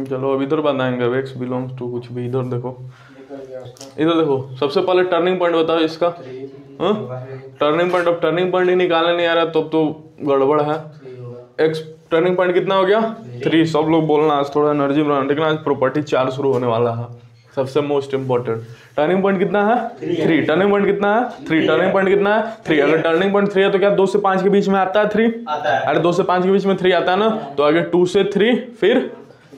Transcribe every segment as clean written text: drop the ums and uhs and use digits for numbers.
चलो अब इधर बताएंगे। अब x बिलोंग्स टू कुछ भी। इधर देखो, इधर देखो, सबसे पहले टर्निंग पॉइंट बताओ इसका। टर्निंग पॉइंट, अब टर्निंग पॉइंट ही निकालने नहीं आ रहा तब तो गड़बड़ है। x टर्निंग पॉइंट कितना हो गया 3। सब लोग बोलना आज थोड़ा एनर्जी बनाना, लेकिन आज प्रॉपर्टी 4 शुरू होने वाला है। सबसे मोस्ट इंपॉर्टेंट टर्निंग पॉइंट कितना है 3। टर्निंग पॉइंट कितना है 3। टर्निंग पॉइंट कितना है 3। अगर टर्निंग पॉइंट 3 है तो क्या 2 से 5 के बीच में आता है 3? अरे 2 से 5 के बीच में 3 आता है ना, तो आगे 2 से 3, फिर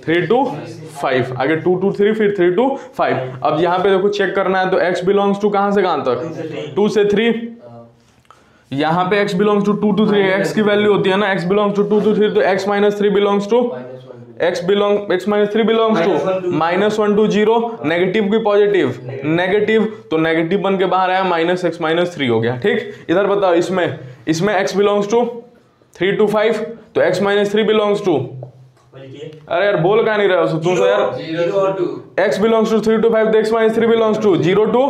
3 to 5, आगे 2 to 3, फिर 3 to 5। अब यहाँ पे देखो चेक करना है तो x बिलोंग्स टू कहां से कहां तक 2 से 3। यहाँ पे x belongs to 2 to 3, x की वैल्यू होती है ना x बिलोंग्स टू 2 to 3, तो x - 3 belongs to x - 3 belongs to -1 to 0, negative की पॉजिटिव नेगेटिव, तो नेगेटिव बन के बाहर आया -x - 3 हो गया। ठीक, इधर बताओ इसमें x बिलोंग्स टू 3 to 5, तो x - 3 बिलोंग्स टू, अरे यार बोल का नहीं रहे हो तुम तो यार, x बिलोंग्स टू 3 to 5, तो x - 3 belongs to 0 to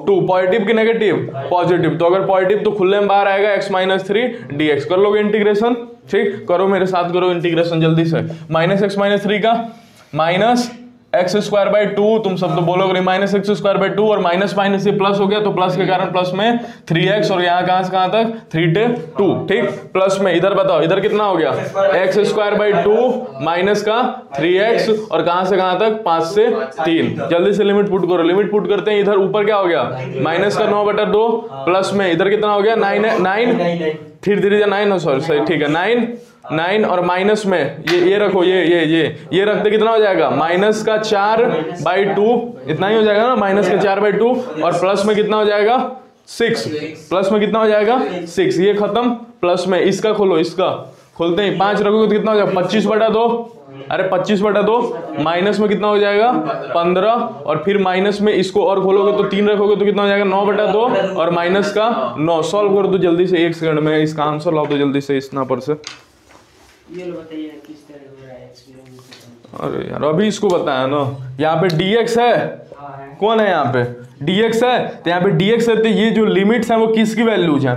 2, positive की नेगेटिव पॉजिटिव, तो अगर पॉजिटिव तो खुले में बाहर आएगा x - 3 dx। कर लोगे इंटीग्रेशन? ठीक, करो मेरे साथ, करो इंटीग्रेशन जल्दी से। -x - 3 का -x²/2, तुम सब तो बोलोगे -x²/2, और माइनस माइनस से प्लस हो गया तो प्लस के कारण प्लस में 3x, और यहाँ कहां से कहां तक 3 to 2। ठीक, प्लस में इधर बताओ, इधर कितना हो गया x²/2 माइनस का 3x, और कहां से कहां तक 5 से 3। जल्दी से लिमिट पुट करो, लिमिट पुट करते हैं। इधर ऊपर क्या हो गया -9/2, प्लस में इधर कितना हो गया 9 फिर 9 हो, सॉरी सही, ठीक है 9 और माइनस में ये रखो, ये रखते कितना हो जाएगा -4/2, इतना ही हो जाएगा ना, -4/2, और प्लस में कितना हो जाएगा 6, प्लस में कितना हो जाएगा 6, ये खत्म। प्लस में इसका खोलो, इसका खोलते ही 5 रखोगे तो कितना हो जाएगा 25/2, अरे 25/2, माइनस में कितना हो जाएगा 15, और फिर माइनस में इसको और खोलोगे तो 3 रखोगे तो कितना हो जाएगा 9/2, और माइनस का 9। सॉल्व करो तो जल्दी से 1 सेकंड में इसका आंसर लाओ तो जल्दी से इस नंबर से। ये लो बताइए किस तरह हो रहा है एक्सपेरिमेंट। अरे यार अभी इसको बताया ना, यहाँ पे dx है, कौन है यहाँ पे dx है, तो यहाँ पे dx है, तो ये जो लिमिट्स है वो किसकी वैल्यूज है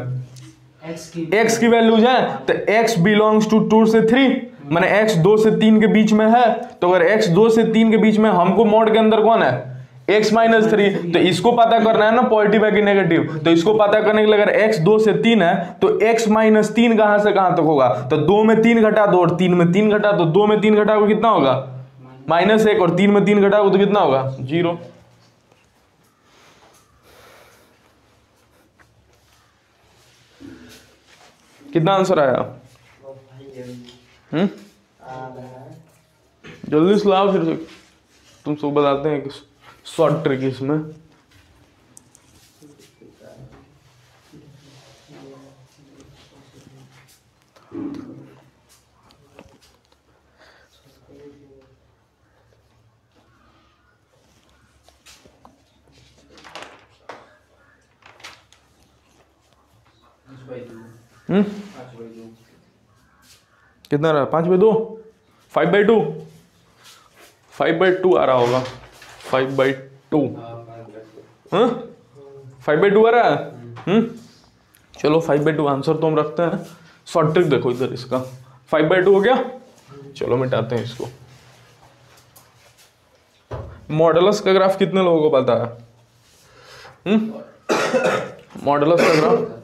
x की वैल्यूज है। तो x बिलोंग्स टू 2 से 3, माने x 2 से 3 के बीच में है, तो अगर x 2 से 3 के बीच में, हमको मोड के अंदर कौन है x - 3, तो इसको पता करना है ना पॉजिटिव है कि नेगेटिव, तो इसको पता करने के लिए अगर x 2 से 3 है तो x - 3 कहां से कहां तक होगा, तो 2 में 3 घटा दो और 3 में 3 घटा दो, 2 में 3 घटाओ कितना होगा -1, और 3 में 3 घटाओ तो कितना होगा 0। कितना आंसर आया जल्दी से लाओ, फिर तुम सब बताते हैं कि शॉर्ट ट्रिक इसमें। कितना रहा 5/2, 5/2, 5/2 आ रहा होगा, 5/2, 5/2 आ रहा है। चलो 5/2 आंसर तो हम रखते हैं। शॉर्ट ट्रिक देखो इधर, इसका 5/2 हो गया। चलो मिटाते हैं इसको। मॉडुलस का ग्राफ कितने लोगों को पता है? मॉडुलस का ग्राफ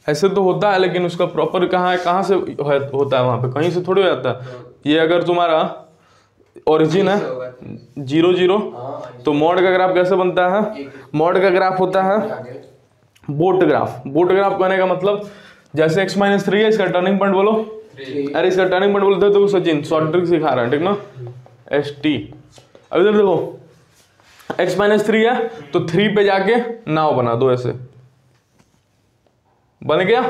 ऐसे तो होता है, लेकिन उसका प्रॉपर कहाँ है, कहाँ से होता है, वहां पे कहीं से थोड़ी हो जाता है। ये अगर तुम्हारा ओरिजिन है 0 0, तो मॉड का ग्राफ कैसे बनता है? मॉड का ग्राफ होता है बोट ग्राफ। बोट ग्राफ कहने का मतलब जैसे x - 3 है, इसका टर्निंग पॉइंट बोलो, अरे इसका टर्निंग पॉइंट बोलते तो सचिन शॉर्ट ट्रिक सिखा रहा है, ठीक ना, ST। अब इधर देखो x - 3 है तो 3 पे जाके नाव बना दो, ऐसे बन गया,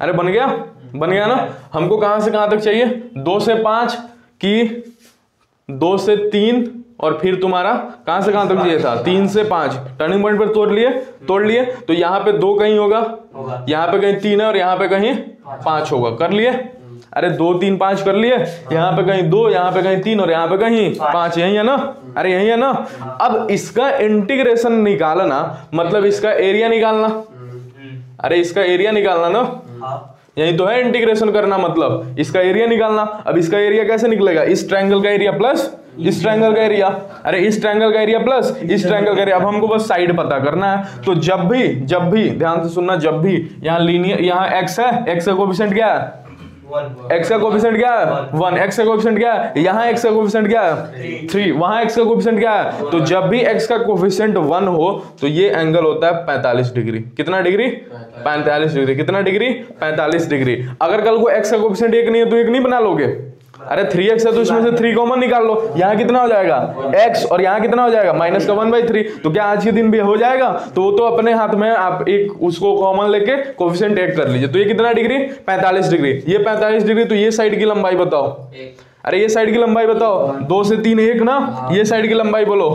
अरे बन गया ना। हमको कहां से कहां तक चाहिए 2 से 5 की 2 से 3, और फिर तुम्हारा कहां से कहां तक चाहिए था 3 से 5। टर्निंग पॉइंट पर तोड़ लिए, तो यहाँ पे 2 कहीं होगा, यहाँ पे कहीं 3 है, और यहाँ पे कहीं 5 होगा। कर लिए, अरे 2 3 5 कर लिए, यहाँ पे कहीं 2, यहाँ पे कहीं 3, और यहाँ पे कहीं 5, यही है ना, अरे यही है ना। अब इसका इंटीग्रेशन निकालना मतलब इसका एरिया निकालना, अरे इसका एरिया निकालना ना, यही तो है इंटीग्रेशन करना, मतलब इसका एरिया निकालना। अब इसका एरिया कैसे निकलेगा, इस ट्रायंगल का एरिया प्लस इस ट्रायंगल का एरिया, अरे इस ट्रायंगल का एरिया प्लस इस ट्रायंगल का एरिया। अब हमको बस साइड पता करना है। तो जब भी ध्यान से सुनना, जब भी यहाँ लीनियर, यहाँ x है, x का कोएफिशिएंट क्या है, x का कोएफिशिएंट क्या है 1, x का कोएफिशिएंट क्या है, यहाँ x का कोएफिशिएंट क्या है 3, वहां x का कोएफिशिएंट क्या है। तो जब भी x का कोएफिशिएंट 1 हो तो ये एंगल होता है 45 डिग्री। कितना डिग्री, 45 डिग्री। कितना डिग्री, 45 डिग्री। अगर कल को x का कोएफिशिएंट 1 नहीं है तो 1 नहीं बना लोगे, अरे 3x है तो इसमें से 3 कॉमन निकाल लो, यहाँ कितना हो जाएगा x और यहाँ कितना हो जाएगा माइनस का 1/3। तो क्या आज के दिन भी हो जाएगा, तो वो तो अपने हाथ में, आप एक उसको कॉमन लेके कोएफिशिएंट 1 कर लीजिए। तो ये कितना डिग्री, 45 डिग्री। ये 45 डिग्री। तो ये साइड की लंबाई बताओ, अरे ये साइड की लंबाई बताओ, 2 से 3 1 ना, ये साइड की लंबाई बोलो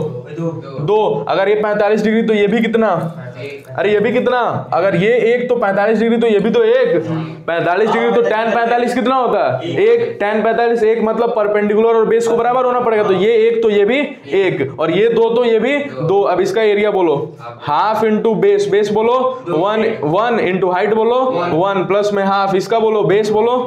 2। अगर ये 45 डिग्री तो ये भी कितना, अरे ये भी कितना, अगर ये 1 तो 45 डिग्री तो ये भी तो 1, 45 डिग्री तो tan 45 कितना होता है 1, tan 45 1, मतलब परपेंडिकुलर और बेस को बराबर होना पड़ेगा। तो ये 1 तो ये भी 1 और ये 2 तो ये भी 2। अब इसका एरिया बोलो हाफ इंटू बेस, बेस बोलो 1 इंटू हाइट बोलो 1 प्लस में हाफ, इसका बोलो बेस बोलो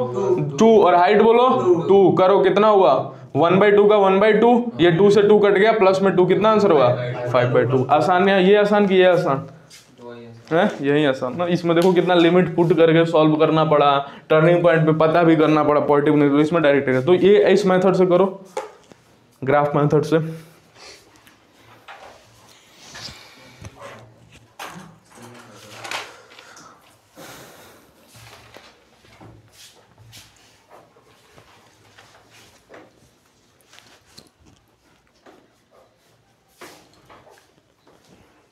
2 और हाइट बोलो 2। करो कितना हुआ 1/2 का 1/2, ये 2 से 2 कट गया, प्लस में 2, कितना आंसर हुआ 5/2। आसान है ये, आसान की ये आसान है, यही आसान ना। इसमें देखो कितना लिमिट पुट करके सॉल्व करना पड़ा, टर्निंग पॉइंट पे पता भी करना पड़ा पॉजिटिव नेगेटिव, इसमें डायरेक्ट है। तो ये इस मेथड से करो, ग्राफ मेथड से।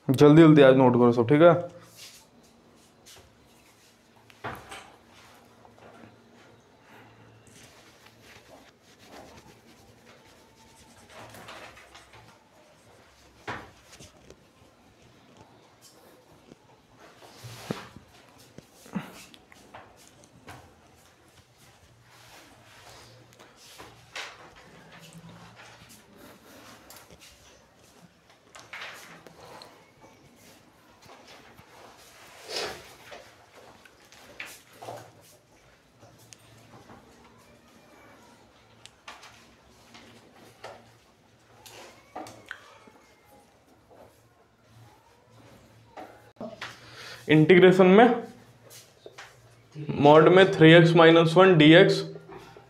जल्दी जल्दी आज नोट करो सब, ठीक है। इंटीग्रेशन में मॉड में 3x - 1 dx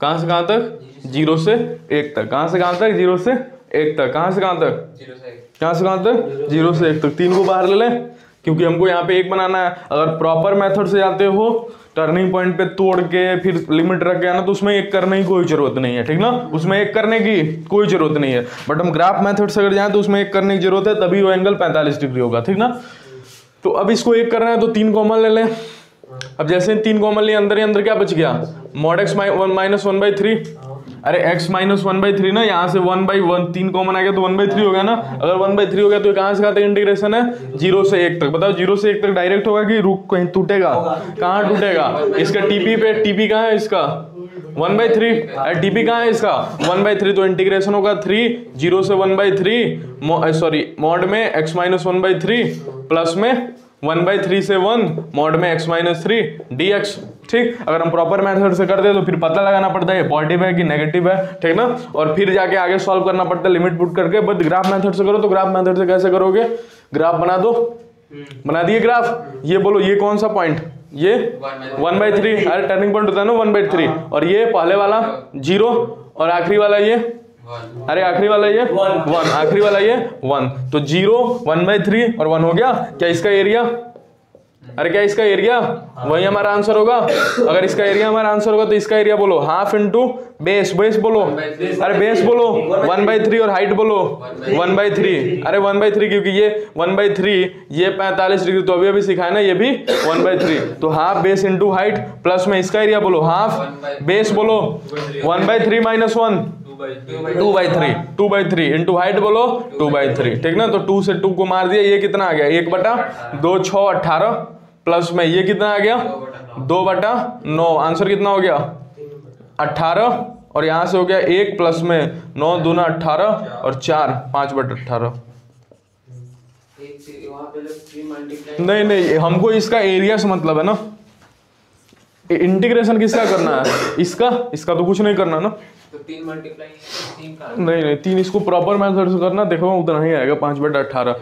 कहां से कहां तक, 0 से 1 तक। कहां से कहां तक, 0 से 1 तक। कहां से कहां तक, 0 से 1, कहां से कहां तक 0 से 1 तक। 3 को बाहर ले लें क्योंकि हमको यहाँ पे 1 बनाना है। अगर प्रॉपर मेथड से जाते हो, टर्निंग पॉइंट पे तोड़ के फिर लिमिट रख गया ना, तो उसमें 1 करने की कोई जरूरत नहीं है, ठीक ना। उसमें 1 करने की कोई जरूरत नहीं है। बट हम ग्राफ मेथड से अगर जाए तो उसमें 1 करने की जरूरत है, तभी वो एंगल 45 डिग्री होगा, ठीक ना। तो अब इसको 1 करना है तो 3 कॉमन ले लें। अब जैसे 3 कॉमन लिए, अंदर ही अंदर क्या बच गया, मॉड x - 1/3। अरे x - 1/3 ना, यहाँ से 1/1 3 कॉमन आ गया तो 1/3 हो गया ना। अगर 1/3 हो गया तो कहाँ से कहाँ तक इंटीग्रेशन है, 0 से 1 तक। बताओ 0 से 1 तक डायरेक्ट होगा कि रुक कहीं टूटेगा, कहाँ टूटेगा। इसका टीपी पे, टीपी कहाँ है इसका 1/3, टीपी कहाँ है इसका 1/3। तो इंटीग्रेशन होगा 3 0 से 1/3 सॉरी मॉड में x - 1/3 प्लस में 1/3 से 1 मॉड में x - 3 dx, ठीक। अगर हम प्रॉपर मेथड से करते तो फिर पता लगाना पड़ता है पॉजिटिव है कि नेगेटिव है, ठीक ना। और फिर जाके आगे सॉल्व करना पड़ता है लिमिट पुट करके। बट ग्राफ मेथड से करो तो ग्राफ मेथड से कैसे करोगे, ग्राफ बना दो, बना दिए ग्राफ। ये बोलो ये कौन सा पॉइंट, ये 1/3, अरे टर्निंग पॉइंट होता है ना 1/3, और ये पहले वाला 0 और आखिरी वाला ये, अरे आखिरी वाला ये 1, आखिरी वाला ये 1। तो 0 1/3 और 1 हो गया। क्या इसका एरिया, अरे क्या इसका एरिया वही हमारा आंसर होगा। अगर इसका एरिया हमारा आंसर होगा तो इसका एरिया बोलो हाफ इंटू बेस, बेस बोलो, अरे बेस बोलो 1/3 और हाइट बोलो 1/3, अरे 1/3 क्योंकि ये 1/3 ये 45 डिग्री, तो अभी अभी सिखाया ना, ये भी 1/3। तो half base into height plus में इसका एरिया बोलो हाफ बेस बोलो 1/3 - 1 2/3 इंटू हाइट बोलो 2/3, ठीक ना। तो 2 से 2 को मार दिया, ये कितना आ गया 1/2 6 18 प्लस में ये कितना आ गया 2/9। आंसर कितना हो गया 18, और यहां से हो गया 1 प्लस में 9 दूना 18 और 4 5/18। नहीं नहीं, हमको इसका एरिया से मतलब है ना, इंटीग्रेशन किसका करना है, इसका तो कुछ नहीं करना ना, तो 3 मल्टीप्लाई 3 का नहीं 3 इसको प्रॉपर मेथड से करना, देखो उतना ही आएगा 5/18।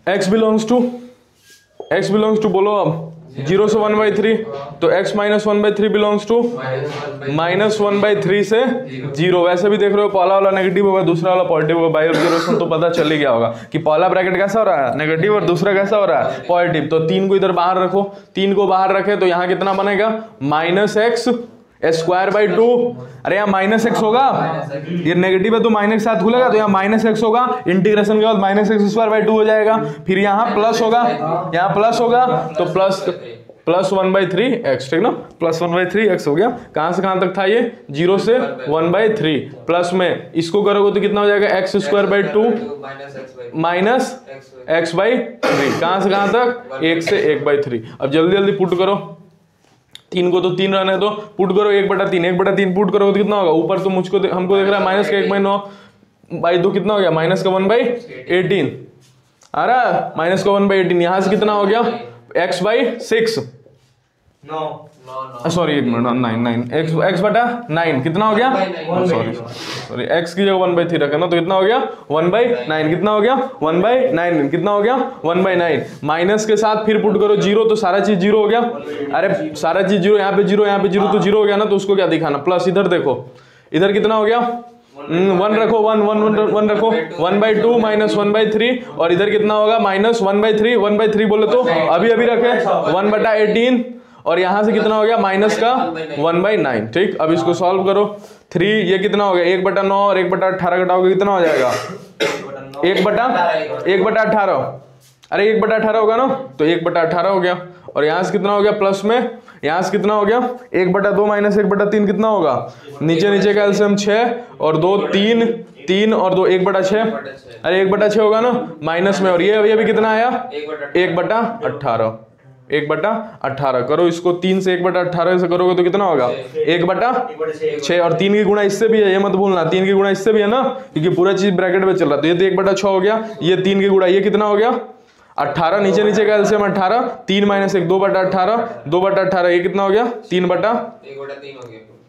x बिलोंग्स टू बोलो अब 0 से 1/3, तो x माइनस 1/3 बिलोंग्स टू -1/3 से 0। वैसे भी देख रहे हो पहला वाला नेगेटिव होगा, दूसरा वाला पॉजिटिव होगा, बाई ऑब्जर्वेशन तो पता चल ही गया होगा कि पहला ब्रैकेट कैसा हो रहा है नेगेटिव और दूसरा कैसा हो रहा है पॉजिटिव। तो 3 को इधर बाहर रखो, 3 को बाहर रखे तो यहाँ कितना बनेगा -x²/2। अरे यहाँ -x होगा, ये नेगेटिव है तो माइनस साथ खुलेगा, तो यहाँ -x होगा, इंटीग्रेशन के बाद -x² 2 हो जाएगा, फिर यहाँ प्लस होगा, यहाँ प्लस होगा तो +1/3x, ठीक ना, +1/3x हो गया। कहां से कहां तक था ये 0 से 1/3, प्लस में इसको करोगे तो कितना हो जाएगा x² 2 -x/3, कहां से कहां तक 1 से 1/3। अब जल्दी जल्दी पुट करो, 3 को तो 3 रहने दो, पुट करो 1/3, 1/3 पुट करोगे तो कितना होगा, ऊपर तो हमको देख रहा है -1/9/2 कितना हो गया -1/18 आ रहा है, -1/18, यहां से कितना हो गया x/6 सॉरी 9 x/9 कितना हो गया, सॉरी x की जगह 1/3 रखा ना, तो कितना हो गया 1/9, कितना हो गया 1/9, कितना हो गया 1/9। माइनस के साथ फिर पुट करो 0, तो सारा चीज 0 हो गया, अरे सारा चीज 0, यहाँ पे 0 यहाँ पे 0 तो 0 हो गया ना, तो उसको क्या दिखाना प्लस। इधर देखो, इधर कितना हो गया 1 रखो, 1 रखो, 1/2 -1/3, और इधर कितना होगा -1/3, 1/3 बोले तो अभी रखे 1/18, और यहां से कितना हो गया माइनस का 1/9। ठीक, अब इसको सॉल्व करो, 3 ये कितना हो गया 1/9 और 1/18 घटाओगे कितना हो जाएगा 1/18, अरे 1/18 होगा ना, तो 1/18 हो गया, और यहां से कितना हो गया प्लस में, यहां से कितना हो गया 1/2 - 1/3 कितना होगा, नीचे का एलसीएम 6 और 2 3 और 2 1/6, अरे 1/6 होगा ना, माइनस में, और ये भी कितना आया 1/18, 1/18 करो इसको, 3 से 1/18 से करोगे तो कितना होगा 1/6, और 3 की गुणा इससे भी है, ये मत भूलना, 3 की गुणा इससे भी है ना, क्योंकि पूरा चीज ब्रैकेट में चल रहा है, तो ये तो 1/6 हो गया, ये 3 की गुणा ये कितना हो गया 18, नीचे का एलसीएम 18, 3 - 1 2/18, 2/18 ये कितना हो गया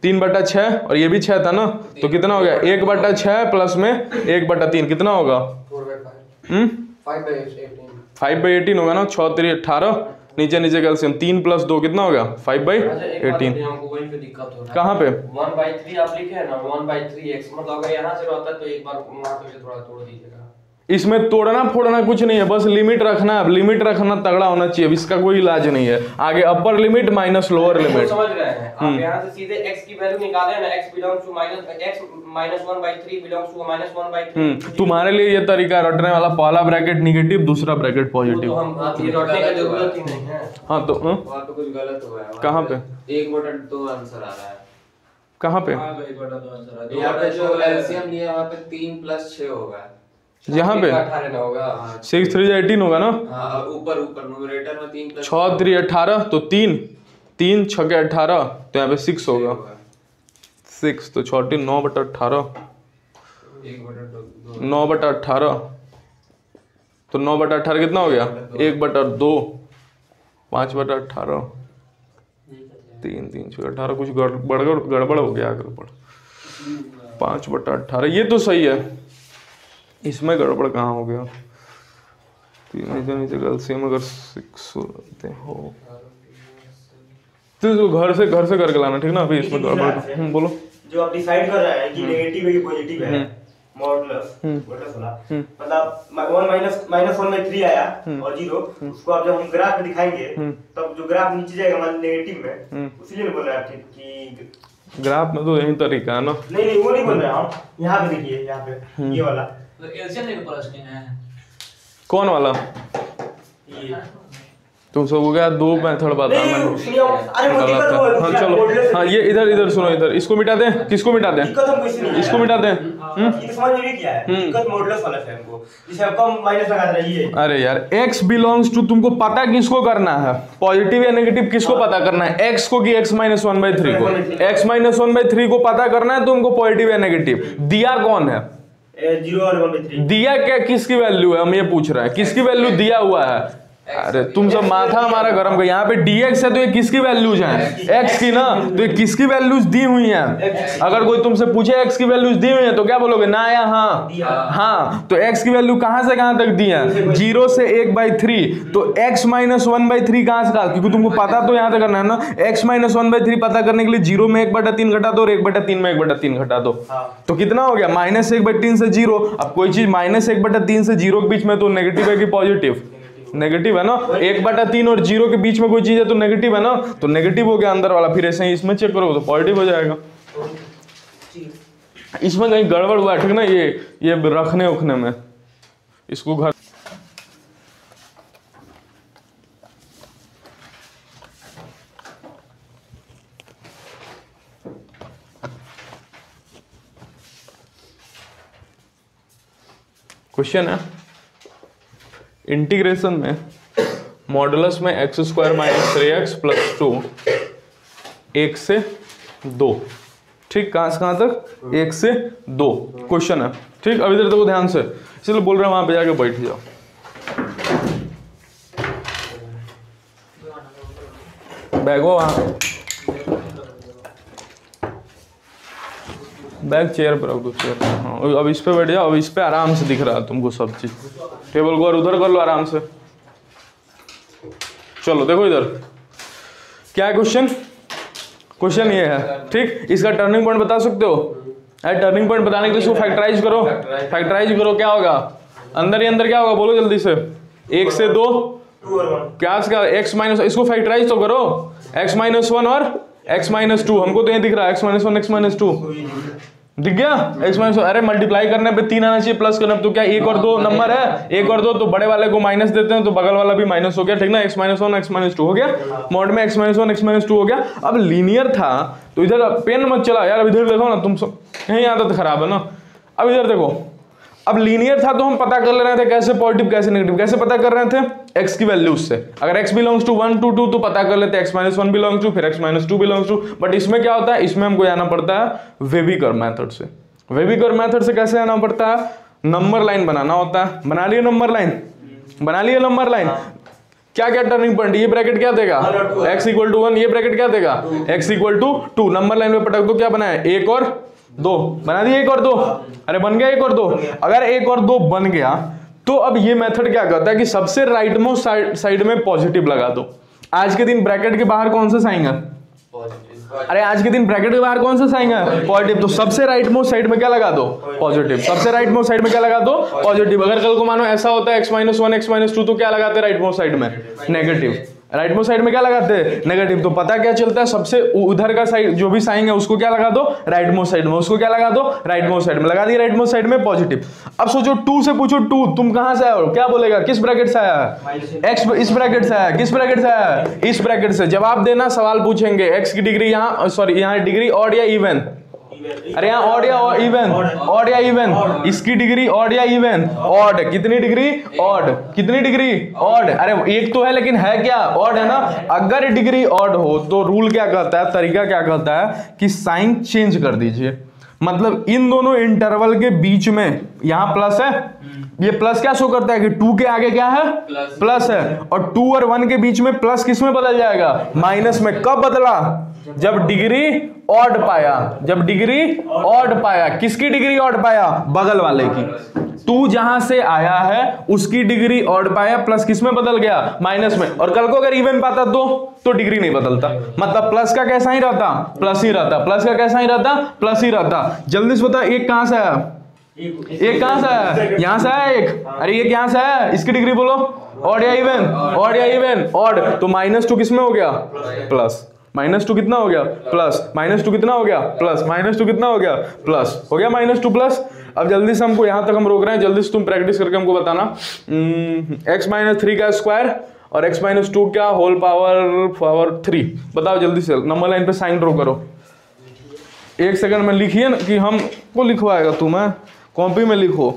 3/6, और ये भी 6 था ना, तो कितना हो गया 1/6 प्लस में 1/3 कितना होगा 5/18 होगा ना, 6 3 18, नीचे का एलसीएम 3 + 2 कितना हो गया 5/18। कहाँ पे 1/3 आप लिखे है ना, 1/3x, मतलब अगर यहाँ से रहता तो एक बार वहां पे थोड़ा तोड़ दीजिएगा। इसमें तोड़ना फोड़ना कुछ नहीं है, बस लिमिट रखना है, लिमिट रखना तगड़ा होना चाहिए, इसका कोई इलाज नहीं है, आगे upper limit minus lower limit. समझ रहे हैं आप, यहाँ से सीधे x की वैल्यू निकाले ना, x belongs to -1/3 belongs to -1/3। तुम्हारे लिए ये तरीका रटने वाला, पहला ब्रैकेट नेगेटिव, दूसरा ब्रैकेट पॉजिटिव, तो हम ये रटने का जरूरत ही नहीं है। हाँ तो वहाँ तो कुछ गलत हुआ है, कहाँ पे 1/2 आंसर आ रहा है, कहाँ पे यहाँ पे जो एलसीएम लिया वहाँ पे 3 + 6 होगा, यहाँ पे 18 होगा, 6 3 18 होगा ना, हाँ ऊपर न्यूमरेटर में 3 + 6 3 18, तो 3 6 के 18, तो यहाँ पे 6 होगा 6, तो 6 9/18, 9/18, तो 9/18 कितना हो गया 1/2, 5/18, 3 3 6 18, कुछ गड़बड़ हो गया, गड़बड़ 5/18, ये तो सही है, इसमें गड़बड़ कहाँ हो गया, नीचे एलसीएम अगर 6 होते हो तो घर से करके लाना, ठीक ना, अभी इसमें गड़बड़ बोलो। जो आप डिसाइड कर रहे हैं कि नेगेटिव है कि पॉजिटिव है, मॉडुलस वाला, मतलब 1 - 1/3 आया और 0, उसको आप जब हम ग्राफ में दिखाएंगे तब जो ग्राफ नीचे जाएगा मान नेगेटिव में, इसीलिए बोल रहे हैं कि ग्राफ में तो यही तरीका है ना, नहीं वो नहीं बोल रहे हम, यहाँ पे देखिए, यहाँ पे ये वाला तो एलसीएम लेके प्लस किए हैं, कौन वाला, ये तुम सब हो गया 2 मेथड बता मैंने, अरे वो दिक्कत हो, हाँ चलो, हाँ ये इधर सुनो, इधर इसको मिटा दें, किसको मिटा दें, दिक्कत हम किसी नहीं, इसको मिटा दें, ये तो समझ में भी किया है, दिक्कत मॉडुलस वाला है हमको, जिसे हम कम माइनस लगा रही है। अरे यार x बिलोंग्स टू, तुमको पता किसको करना है, पॉजिटिव या नेगेटिव किसको पता करना है, x को कि x - 1/3 को, x - 1/3 को पता करना है तुमको, पॉजिटिव या नेगेटिव, दिया कौन है 0 और 1/3, दिया क्या, किसकी वैल्यू है, हम ये पूछ रहे हैं, किसकी वैल्यू दिया हुआ है, अरे तुम सब माथा हमारा गर्म कर, यहाँ पे dx है तो ये किसकी वैल्यूज हैं? x की ना, तो ये किसकी वैल्यूज दी हुई हैं? अगर कोई तुमसे पूछे x की वैल्यूज दी हुई है तो क्या बोलोगे? ना या हाँ? हाँ। तो x की वैल्यू कहाँ से कहाँ तक दी है? 0 से 1/3। तो x माइनस 1/3 कहाँ से कहा? क्योंकि तुमको पता तो यहाँ तक करना है ना। x माइनस 1/3 पता करने के लिए 0 में 1/3 घटा दो और 1/3 में 1/3 घटा दो। तो कितना हो गया? -1/3 से 0। अब कोई चीज -1/3 से 0 के बीच में तो नेगेटिव है कि पॉजिटिव? नेगेटिव है ना। 1/3 और 0 के बीच में कोई चीज है तो नेगेटिव है ना, तो नेगेटिव हो गया अंदर वाला। फिर ऐसे ही इसमें चेक करोगे तो पॉजिटिव हो जाएगा। इसमें कहीं गड़बड़ हुआ है, ठीक ना, ये रखने उखने में, इसको घर क्वेश्चन है इंटीग्रेशन में मॉडुलस में x² - 3x + 2 1 से 2, ठीक, कहां से कहां तक? 1 से 2 क्वेश्चन है, ठीक। अब इधर देखो ध्यान से, इसलिए बोल रहे हैं वहां पे जाके बैठ जाओ। बैगो वहां, बैग चेयर पर रख दो, चेयर पर। हाँ, अब इस पे बैठ जाओ। अब इस पे आराम से दिख रहा है तुमको सब चीज। टेबल को और उधर कर लो आराम से। चलो देखो इधर क्या है क्वेश्चन। क्वेश्चन ये है, ठीक। इसका टर्निंग पॉइंट बता सकते हो? अरे टर्निंग पॉइंट बताने के लिए इसको फैक्टराइज करो। फैक्टराइज करो, क्या होगा? अंदर ही अंदर क्या होगा? बोलो जल्दी से। 1 से 2 क्या x माइनस, इसको फैक्टराइज तो करो। x माइनस 1 और x माइनस 2, हमको तो ये दिख रहा है x माइनस 1 x माइनस 2 दिख गया। x माइनस, अरे मल्टीप्लाई करने पे 3 आना चाहिए, प्लस करने पे तो क्या 1 और 2 नंबर है? 1 और 2 तो बड़े वाले को माइनस देते हैं तो बगल वाला भी माइनस हो गया, ठीक ना। x माइनस 1 x माइनस 2 हो गया, मॉड में x माइनस 1 x माइनस 2 हो गया। अब लीनियर था तो इधर पेन मत चला यार, अब इधर देखो ना, तुम सब यही आदत खराब है ना। अब इधर देखो, अब लीनियर था तो हम पता कर ले रहे थे कैसे पॉजिटिव कैसे नेगेटिव, कैसे पता कर रहे थे? x की वैल्यूज से। अगर x बिलोंग्स टू 1 to 2 तो पता कर लेते x माइनस 1 बिलोंग्स टू, फिर x minus 2 belongs to. But इसमें क्या होता है? इसमें हमको जाना पड़ता है वेबिकर मेथड से। वेबिकर मेथड से कैसे आना पड़ता है? नंबर लाइन बनाना होता है। बना लिए नंबर लाइन, बना लिए नंबर लाइन। क्या क्या टर्निंग पॉइंट? ये ब्रैकेट क्या देगा? x = 1, ये ब्रैकेट क्या देगा? x = 2। नंबर लाइन में पटक दो, क्या बना है? 1 और 2 बना दिए। 1 और 2, अरे बन गया 1 और 2। अगर 1 और 2 बन गया तो अब ये मेथड क्या करता है कि सबसे राइट मोस्ट साइड में पॉजिटिव लगा दो। आज के दिन ब्रैकेट के बाहर कौन सा साइन है? अरे आज के दिन ब्रैकेट के बाहर कौन सा साइन है? पॉजिटिव। तो सबसे राइट मोस्ट साइड में क्या लगा दो? पॉजिटिव। सबसे राइट मोस्ट साइड में क्या लगा दो? पॉजिटिव। अगर कल को मानो ऐसा होता है x माइनस 1 x माइनस 2 तो क्या लगाते हैं राइट मोस्ट साइड में? नेगेटिव। राइट मोस्ट साइड में क्या लगाते हैं? नेगेटिव। तो पता क्या चलता है? सबसे उधर का साइड जो भी साइन है उसको क्या लगा दो? राइट मोस्ट साइड में। उसको क्या लगा दो? राइट मोस्ट साइड में। लगा दिया राइट मोस्ट साइड में पॉजिटिव। अब सोचो 2 से पूछो, 2 तुम कहां से आए हो? क्या बोलेगा? किस ब्रैकेट से आया है? x इस ब्रैकेट से आया है। किस ब्रैकेट से आया है? इस ब्रैकेट से। जवाब देना, सवाल पूछेंगे x की डिग्री यहाँ, सॉरी यहाँ डिग्री ऑड या इवन? अरे यहाँ ऑड या इवन? ऑड या इवन? इसकी डिग्री ऑड या इवन? ऑड। कितनी डिग्री? ऑड। कितनी डिग्री? ऑड। अरे एक तो है लेकिन है क्या? ऑड है ना। अगर डिग्री ऑड हो तो रूल क्या कहता है, तरीका क्या कहता है कि साइन चेंज कर दीजिए। मतलब इन दोनों इंटरवल के बीच में यहाँ प्लस है, ये प्लस क्या शो करता है कि 2 के आगे क्या है? प्लस है। और 2 और 1 के बीच में प्लस किस में बदल जाएगा? माइनस में। कब बदला? जब डिग्री ऑड पाया। जब डिग्री ऑड पाया। किसकी डिग्री ऑड पाया? बगल वाले की। 2 जहां से आया है उसकी डिग्री ऑड पाया, प्लस किस में बदल गया? माइनस में। और कल को अगर इवन पाता तो डिग्री नहीं बदलता। मतलब प्लस का कैसा ही रहता? प्लस ही रहता। प्लस का कैसा ही रहता? प्लस ही रहता। जल्दी से बता, एक कहां से आया? एक कहां से आया? यहां से आया एक। अरे ये कहां से आया? इसकी डिग्री बोलो। ऑड या इवन? ऑड या इवन? ऑड। तो -2 किस में हो गया? प्लस। -2 कितना हो गया? प्लस। -2 कितना हो गया? प्लस। -2 कितना हो गया? प्लस। हो गया -2 प्लस। अब जल्दी से हमको यहां तक हम रोक रहे हैं, जल्दी से तुम प्रैक्टिस करके हमको बताना। x - 3 का स्क्वायर और x - 2 क्या होल पावर 3। बताओ जल्दी से। नंबर लाइन पे साइन ड्रॉ करो। 1 सेकंड में लिखिए ना, कि हमको लिखवाएगा तुम्हें? कॉपी में लिखो।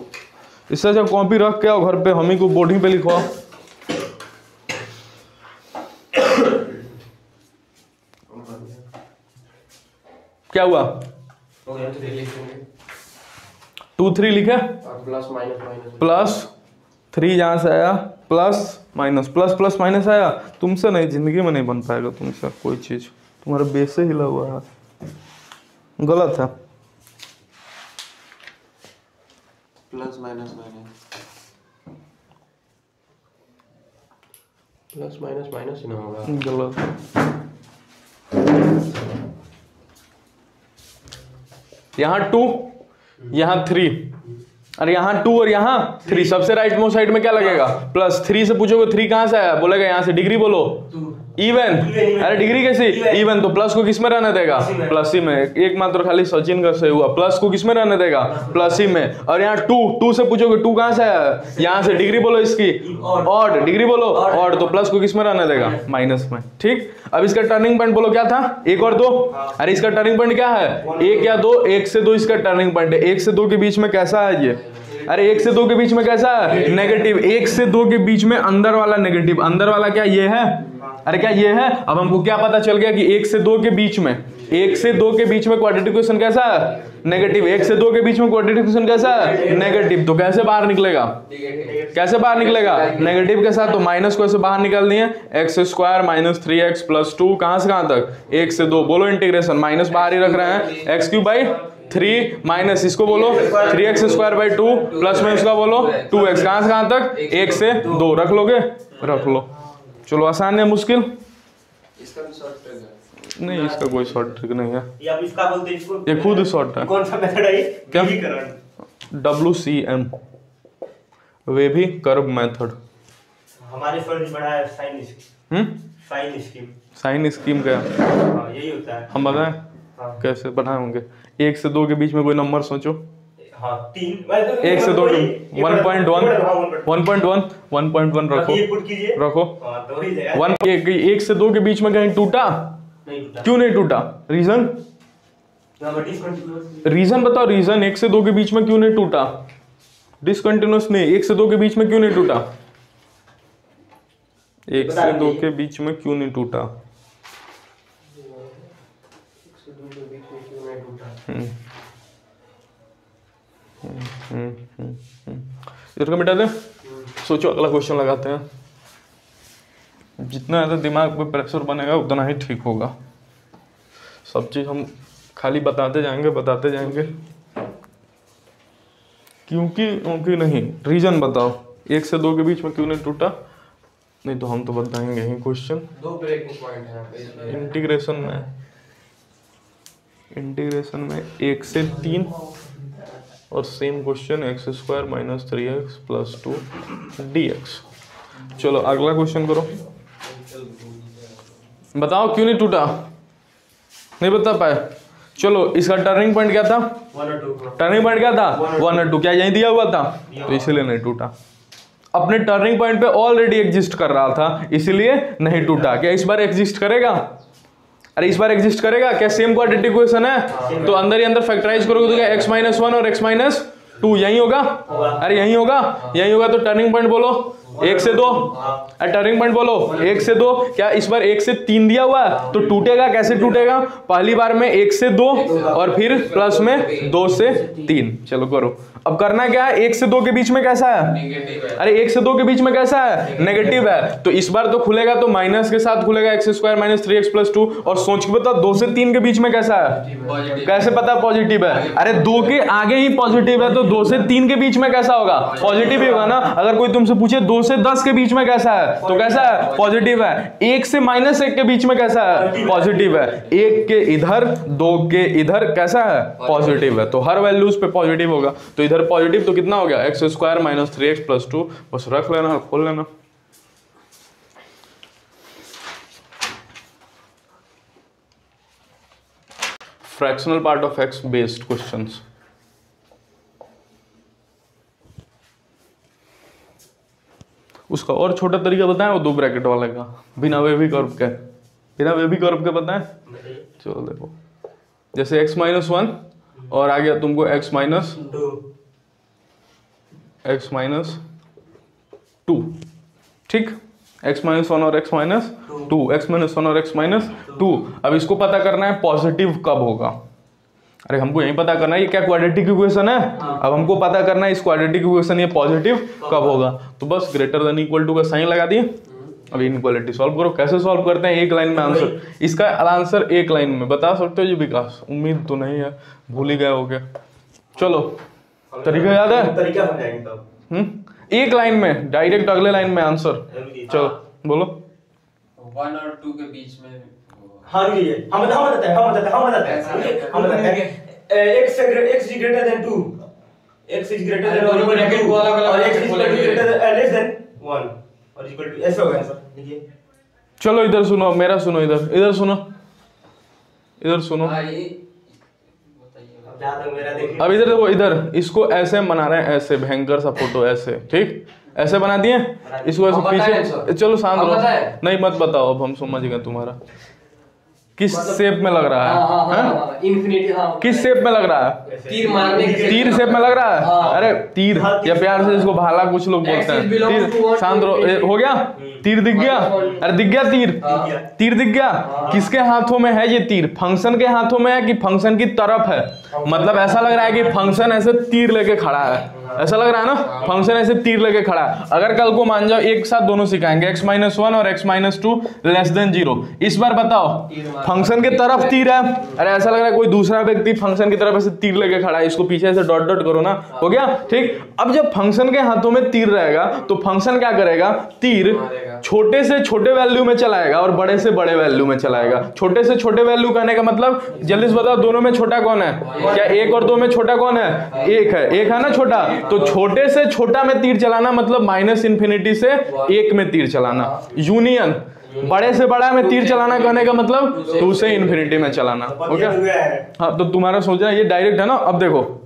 इससे जब कॉपी रख के आओ घर पे, हम ही को बोर्डिंग पे लिखवाओ। क्या हुआ? 2 3 लिखे, प्लस माइनस माइनस प्लस 3 जहां से आया plus minus plus plus minus आया। तुमसे नहीं, जिंदगी में नहीं बन पाएगा तुमसे कोई चीज, तुम्हारा बेस से हिला हुआ है, गलत है। Plus minus minus plus minus minus ही ना होगा। गलत। यहाँ 2 यहाँ 3 और यहाँ 2 और यहाँ 3, सबसे राइट मोस्ट साइड में क्या लगेगा प्लस। 3 से पूछोगे 3 कहाँ से आया, बोलेगा यहाँ से। डिग्री बोलो इवन, अरे डिग्री कैसी इवन, तो प्लस को किस में रहने देगा प्लस ही में। एकमात्र खाली सचिन का सही हुआ, प्लस को किस में रहने देगा प्लस ही में। और यहाँ 2 से पूछोगे 2 कहाँ से आया, यहाँ से। डिग्री बोलो इसकी ऑड, डिग्री बोलो ऑड, तो प्लस को किस में रहने देगा माइनस में। ठीक, अब इसका टर्निंग पॉइंट बोलो क्या था, 1 और 2। अरे इसका टर्निंग पॉइंट क्या है 1 या 2, 1 से 2 इसका टर्निंग पॉइंट है। 1 से 2 के बीच में कैसा है ये, अरे 1 से 2 के बीच में कैसा है नेगेटिव। 1 से 2 के बीच में अंदर वाला नेगेटिव, अंदर वाला क्या ये है, अरे क्या ये है। अब हमको क्या पता चल गया कि 1 से 2 के बीच में, 1 से 2 के बीच में क्वाड्रेटिक इक्वेशन कैसा है नेगेटिव। 1 से 2 के बीच में क्वाड्रेटिक इक्वेशन कैसा है नेगेटिव, तो कैसे बाहर निकलेगा, कैसे बाहर निकलेगा नेगेटिव के साथ। तो माइनस को ऐसे बाहर निकाल दिए, x square minus 3x plus 2 कहां से कहां तक 1 से 2। बोलो इंटीग्रेशन, माइनस बाहर ही रख रहे हैं, x क्यूब बाई 3 माइनस इसको बोलो 3x स्क्वायर बाई 2 प्लस में उसका बोलो 2x, कहां से कहां तक 1 से 2। रख लोगे, रख लो। चलो आसान है मुश्किल इसका भी शॉर्ट ट्रिक है। नहीं, इसका कोई शॉर्ट ट्रिक नहीं है, ये आप इसका बोलते हैं, इसको ये खुद शॉर्ट है। कौन सा मेथड है ये, क्या? विभीकरण। WCM, वेभी कर्व मेथड। हमारे सर ने पढ़ा है sign scheme, sign scheme. Sign scheme क्या है? हाँ यही होता है। हम बताएं हाँ। कैसे बनाए होंगे। 1 से 2 के बीच में कोई नंबर सोचो। हाँ 3, 1 से 2 के 1.1 1.1 रखो, ये पुट कीजिए, रखो। हाँ तो ही जाएगा। 1 से 2 के बीच में कहीं टूटा, नहीं टूटा। क्यों नहीं टूटा, रीजन, यहाँ डिसकंटिन्यूअस। रीजन बताओ, रीजन 1 से 2 के बीच में क्यों नहीं टूटा। डिसकंटिन्यूअस नहीं, 1 से 2 के बीच में क्यों नहीं टूटा, 1 से 2 के बीच में क्यों नहीं टूटा। इसको मिटा दे। सोचो अगला क्वेश्चन लगाते हैं। जितना ज़्यादा दिमाग पे प्रेशर बनेगा उतना ही ठीक होगा। सब चीज़ हम खाली बताते जाएंगे क्योंकि नहीं, रीजन बताओ 1 से 2 के बीच में क्यों नहीं टूटा। नहीं तो हम तो बताएंगे ही क्वेश्चन। 2 ब्रेकिंग पॉइंट है इंटीग्रेशन में 1 से 3 और same question x square minus 3x plus 2 dx। चलो अगला क्वेश्चन करो, बताओ क्यों नहीं टूटा, नहीं बता पाए। चलो इसका टर्निंग पॉइंट क्या था, 1 और 2। टर्निंग पॉइंट क्या था 1 और 2, क्या यहीं दिया हुआ था, तो इसलिए नहीं टूटा। अपने टर्निंग पॉइंट पे ऑलरेडी एग्जिस्ट कर रहा था इसलिए नहीं टूटा। क्या इस बार एग्जिस्ट करेगा, अरे इस बार एग्जिस्ट करेगा क्या, सेम क्वाड्रेटिक इक्वेशन है तो अंदर ही अंदर फैक्टराइज करोगे तो क्या x-1 और x-2 यही होगा, अरे यही होगा तो टर्निंग पॉइंट बोलो 1 से 2, अरे टर्निंग पॉइंट बोलो 1 से 2। क्या इस बार 1 से 3 दिया हुआ है तो टूटेगा, कैसे टूटेगा, पहली बार में 1 से 2 और फिर प्लस में 2 से 3। चलो करो, अब करना क्या है, 1 से 2 के बीच में कैसा है, अरे 1 से 2 के बीच में कैसा है नेगेटिव है, तो इस बार तो खुलेगा तो माइनस के साथ खुलेगा x square minus 3x plus 2। और सोच के बताओ 2 से 3 के बीच में कैसा है, कैसे पता पॉजिटिव है, अरे 2 के आगे ही पॉजिटिव है तो 2 से 3 के बीच में कैसा होगा, पॉजिटिव ही होगा ना। अगर कोई तुमसे पूछे 2 से 10 के बीच में कैसा है तो कैसा है, पॉजिटिव है। 1 से -1 के बीच में कैसा है, पॉजिटिव है। 1 के इधर 2 के इधर कैसा है, पॉजिटिव है, तो हर वैल्यूज पे पॉजिटिव होगा। तो इधर पॉजिटिव तो कितना हो गया x square minus 3x plus 2, बस रख लेना, खोल लेना। Fractional part of x based questions. उसका और छोटा तरीका बताएं, वो 2 ब्रैकेट वाले का, बिना वेवी कर्व के बताएं। चलो देखो, जैसे x-1 और आ गया तुमको x माइनस 2, ठीक, x-1 और x-2, x-1 और x-2। अब इसको पता करना है पॉजिटिव कब होगा। अरे हमको यही पता करना है ये क्या क्वाड्रेटिक इक्वेशन है। अब हमको पता करना है इस क्वाड्रेटिक इक्वेशन ये पॉजिटिव कब होगा। तो बस ग्रेटर देन इक्वल टू का साइन लगा दिए। अब इनइक्वालिटी सॉल्व करो। कैसे सॉल्व करते हैं, एक लाइन में आंसर। इसका आंसर एक लाइन में बता सकते हो जी विकास? उम्मीद तो नहीं है, भूल ही गए हो क्या? चलो तरीका याद है? तरीका समझाएंगे तब। एक लाइन में डायरेक्ट अगले लाइन में आंसर। चलो बोलो। 1 और 2 के बीच में। हाँ ये हम बताते हैं x is greater than 2, x is greater than or equal to 2 और x is less than 1 और equal to ऐसे होगा आंसर। देखिए चलो इधर सुनो, मेरा सुनो, इधर सुनो, इधर सुनो। अब इधर देखो, इधर इसको ऐसे बना रहे हैं, ऐसे भयंकर सा फोटो ऐसे, ठीक ऐसे बना दिए। इसको ऐसे पीछे, चलो शांत रहो, नहीं मत बताओ, अब हम समझ गए तुम्हारा किस शेप में लग रहा है, इंफिनिटी। किस शेप में लग रहा है? तीर मारने के तीर शेप में लग रहा है। अरे तीर या प्यार से इसको भाला कुछ लोग बोलते हैं। तीर, शांत रहो, हो गया? तीर दिख गया? अरे दिख गया तीर? तीर दिख गया? किसके हाथों में है ये तीर? फंक्शन के हाथों में है कि फंक्शन की तरफ है? मतलब ऐसा लग रहा है कि फंक्शन ऐसे तीर लेके खड़ा है, ऐसा लग रहा है ना, फंक्शन ऐसे तीर लेके खड़ा है। अगर कल को मान जाओ एक साथ दोनों सिखाएंगे, x-1 और x-2 लेस देन 0, इस बार बताओ फंक्शन की तरफ तीर है। अरे ऐसा लग रहा है कोई दूसरा व्यक्ति फंक्शन की तरफ ऐसे तीर लेके खड़ा है, इसको पीछे से डॉट डॉट करो ना, हो गया? ठीक। अब जब फंक्शन के हाथों में तीर रहेगा तो फंक्शन क्या करेगा? तीर छोटे से छोटे वैल्यू में चलाएगा और बड़े से बड़े वैल्यू में चलाएगा। छोटे से छोटे वैल्यू कहने का मतलब, जल्दी से बताओ दोनों में छोटा कौन है? क्या 1 और 2 में छोटा कौन है? 1 है, 1 है ना छोटा। तो छोटे से छोटा में तीर चलाना मतलब माइनस इन्फिनिटी से 1 में तीर चलाना। यूनियन बड़े से बड़ा में तीर चलाना कहने का मतलब 2 से इन्फिनिटी में चलाना। ओके हाँ, तो तुम्हारा सोच रहा है ये डायरेक्ट है ना। अब देखो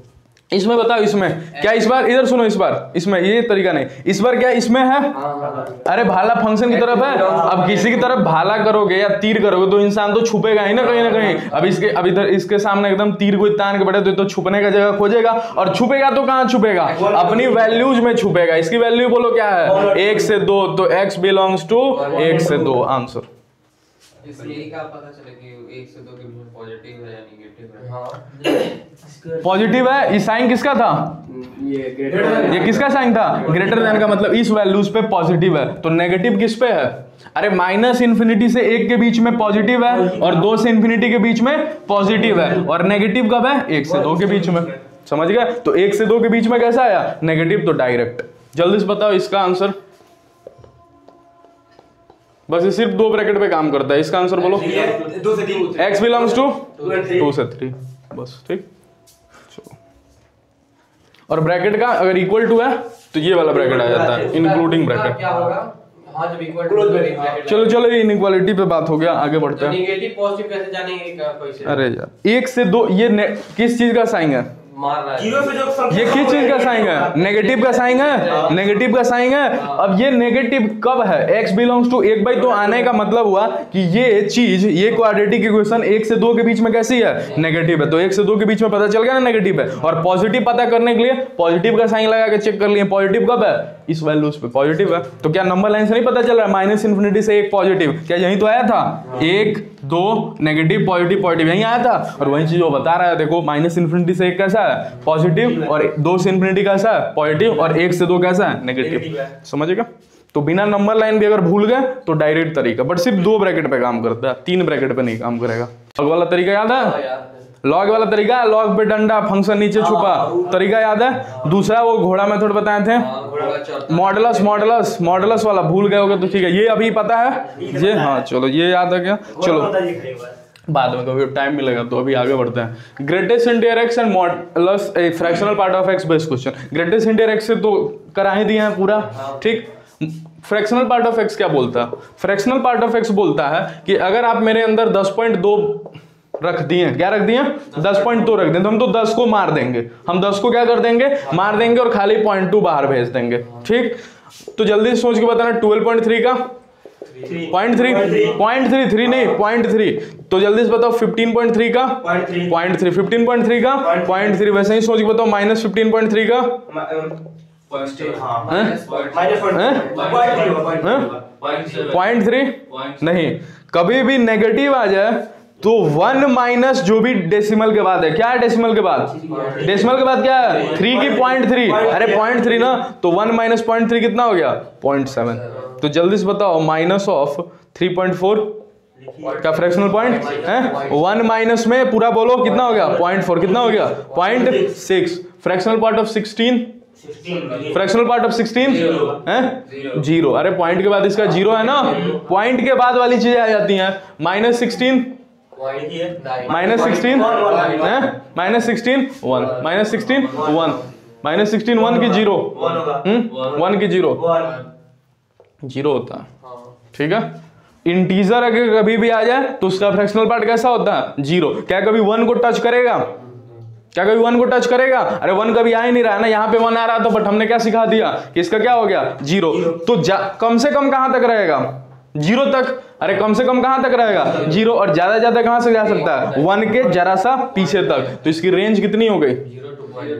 इसमें बताओ, इसमें क्या इस बार, इधर सुनो, इस बार इसमें ये तरीका नहीं, इस बार क्या इसमें है? अरे भाला फंक्शन की तरफ है। अब किसी की तरफ भाला करोगे या तीर करोगे तो इंसान तो छुपेगा ही ना कहीं ना कहीं। अब इधर इसके सामने एकदम तीर को तान के बैठे तो छुपने का जगह खोजेगा, और छुपेगा तो कहाँ छुपेगा? अपनी वैल्यूज में छुपेगा। इसकी वैल्यू बोलो क्या है? 1 से 2, तो x बिलोंग्स टू 1 से 2 आंसर। इसलिए क्या पता चले कि 1 से 2 के बीच में पॉजिटिव है या नेगेटिव है? पॉजिटिव है। ये साइन किसका था? ये किसका साइन था? ग्रेटर देन का मतलब इस वैल्यूज पे पॉजिटिव है। तो नेगेटिव किस पे है? अरे माइनस इन्फिनिटी से 1 के बीच में पॉजिटिव है और 2 से इन्फिनिटी के बीच में पॉजिटिव है। और नेगेटिव कब है? 1 से 2 के बीच में। समझ गए? तो 1 से 2 के बीच में कैसा आया? नेगेटिव। तो डायरेक्ट। जल्दी से बताओ इसका आंसर। बस ये सिर्फ 2 ब्रैकेट पे काम करता है। इसका आंसर बोलो। 2 से 3, x बिलोंग्स टू 2 से 3, बस ठीक। और ब्रैकेट का अगर इक्वल टू है तो ये वाला ब्रैकेट आ जाता है, इंक्लूडिंग ब्रैकेट। क्या होगा? हाँ, जब इक्वल टू ब्रैकेट। चलो ये इनइक्वालिटी पे बात हो गया, आगे बढ़ते हैं। नेगेटिव पॉजिटिव कैसे जानेंगे? कैसे? अरे यार 1 से 2 ये किस चीज का साइन है? मार रहा है। 0 से जो संख्या ये किस चीज का साइन है? नेगेटिव का साइन है, नेगेटिव का साइन है। अब ये नेगेटिव कब है? x बिलोंग्स टू 1/2 आने का मतलब हुआ कि ये चीज, ये क्वाड्रेटिक इक्वेशन 1 से 2 के बीच में कैसी है? नेगेटिव है। तो 1 से 2 के बीच में पता चल गया ना नेगेटिव है। और पॉजिटिव पता करने के लिए पॉजिटिव का साइन लगा के चेक कर लिए, पॉजिटिव कब है? इस वैल्यूज पे पॉजिटिव है। तो क्या नंबर लाइन से नहीं पता चल रहा है? माइनस इन्फिनिटी से 1 पॉजिटिव, क्या यही तो आया था? 1 2 नेगेटिव पॉजिटिव पॉजिटिव यही आया था। और वही चीज वो बता रहा है, देखो माइनस इन्फिनिटी से 1 कैसा है? पॉजिटिव, और 2 से इन्फिनिटी कैसा है? पॉजिटिव, और 1 से 2 कैसा है? नेगेटिव। समझेगा? तो बिना नंबर लाइन भी अगर भूल गए तो डायरेक्ट तरीका, बट सिर्फ 2 ब्रैकेट पे काम करता है, 3 ब्रैकेट पे नहीं काम करेगा। लॉग वाला तरीका याद है? लॉग वाला तरीका, लॉग पे डंडा, फंक्शन नीचे छुपा, तरीका याद है? दूसरा वो घोड़ा मेथड बताए थे, मॉडुलस वाला भूल गए होगे तो ठीक है। ये अभी पता है ये? हाँ चलो ये याद है क्या? चलो बाद में कभी टाइम मिलेगा तो अभी आगे बढ़ते हैं। Greatest integer x and modulus A fractional part of x based question. Greatest integer x से तो करा ही दिए हैं पूरा, ठीक। फ्रैक्शनल पार्ट ऑफ एक्स क्या बोलता है? फ्रैक्शनल पार्ट ऑफ एक्स बोलता है कि अगर आप मेरे अंदर 10.2 रख दिए, क्या रख दिए? 10.2 रख दें तो हम तो 10 को मार देंगे। हम 10 को क्या कर देंगे? मार देंगे, और खाली 0.2 बाहर भेज देंगे, ठीक। तो जल्दी सोच के बताना 12.3 का 0.3 नहीं 0.3। तो जल्दी से बताओ 15.3 का 0.3, 15.3 का 0.3। वैसे ही सोच के बताओ माइनस 15.3 का 0.3 नहीं। कभी भी नेगेटिव आ जाए तो 1 माइनस जो भी डेसिमल के बाद है, क्या है डेसिमल के बाद? डेसिमल के बाद क्या है? 3 की 0.3, अरे 0.3 ना, तो 1 माइनस 0.3 कितना हो गया? 0.7। तो जल्दी से बताओ माइनस ऑफ 3.4 का फ्रैक्शनल पॉइंट है। 1 माइनस में पूरा बोलो कितना हो गया? 0.4। कितना हो गया? 0.6। Fractional part of 16, fractional part of 16 है 0। अरे पॉइंट के बाद इसका 0 है ना, पॉइंट के बाद वाली चीजें आ जाती हैं। -16, -16 है, -16 1, -16 1, -16 1 की 0, 1 की 0 0 होता है, ठीक है। इंटीजर अगर कभी भी आ जाए तो उसका फ्रैक्शनल पार्ट कैसा होता है? 0। क्या कभी 1 को टच करेगा? क्या कभी 1 को टच करेगा? अरे 1 कभी आ ही नहीं रहा है ना, यहाँ पे 1 आ रहा था, बट हमने क्या सिखा दिया कि इसका क्या हो गया? 0। तो कम से कम कहां तक रहेगा? 0 तक। अरे कम से कम कहां तक रहेगा? 0। और ज्यादा ज्यादा कहां से जा सकता है? 1 के जरा सा पीछे तक। तो इसकी रेंज कितनी हो गई?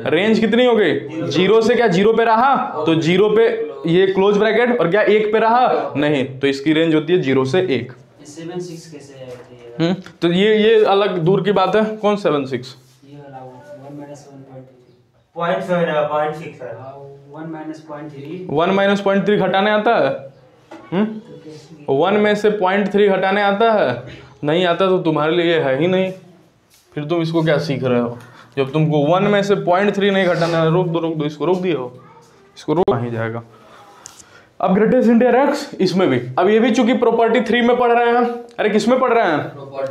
रेंज कितनी हो गई? 0 से क्या 0 पे रहा? तो 0 पे ये क्लोज ब्रैकेट, और क्या 1 पे रहा? नहीं। तो इसकी रेंज होती है 0 से 1। 7-6 कैसे है? तो ये अलग दूर की बात है। कौन 7-6? 0.7 है, 0.6 है। 1 माइनस 0.3 घटाने आता है? 1 में से 0.3 घटाने आता है? नहीं आता तो तुम्हारे लिए है ही नहीं, फिर तुम इसको क्या सीख रहे हो? जब तुमको 1 में से 0.3 नहीं घटाना है, रोक दो, इसको रोक दिए हो, इसको रोक नहीं जाएगा। अब ग्रेटेस्ट इंटीजर एक्स, इसमें भी अब ये भी चूंकि प्रॉपर्टी 3 में पढ़ रहे हैं। अरे किस में पढ़ रहे हैं?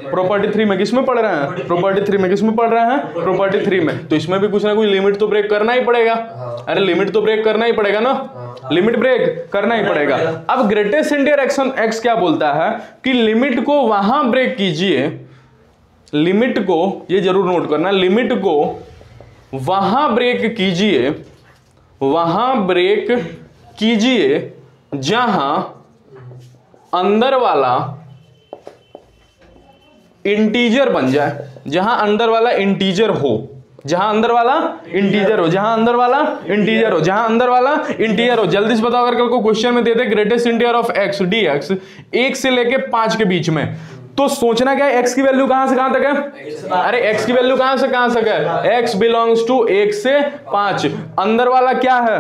प्रॉपर्टी 3 में। किस में पढ़ रहे हैं? प्रॉपर्टी 3 में। किस में पढ़ रहे हैं? प्रॉपर्टी 3 में। तो इसमें भी कुछ ना कुछ लिमिट तो ब्रेक करना ही पड़ेगा। अरे लिमिट तो ब्रेक करना ही पड़ेगा ना, लिमिट ब्रेक करना ही पड़ेगा। अब ग्रेटेस्ट इंटीजर एक्शन एक्स क्या बोलता है कि लिमिट को वहां ब्रेक कीजिए, लिमिट को, ये जरूर नोट करना, लिमिट को वहां ब्रेक कीजिए, वहां ब्रेक कीजिए जहां अंदर वाला इंटीजर बन जाए, जहां अंदर वाला इंटीजर हो, जहां अंदर वाला इंटीजर हो, जहां अंदर वाला इंटीजर हो, जहां अंदर वाला इंटीजर हो। जल्दी से बताओ, अगर कल को क्वेश्चन में दे दे greatest integer of x d x 1 से लेके 5 के बीच में, तो सोचना क्या है? एक्स की वैल्यू कहां से कहां तक है? अरे एक्स की वैल्यू कहां से कहां तक है? एक्स बिलोंग्स टू 1 से 5। अंदर वाला क्या है?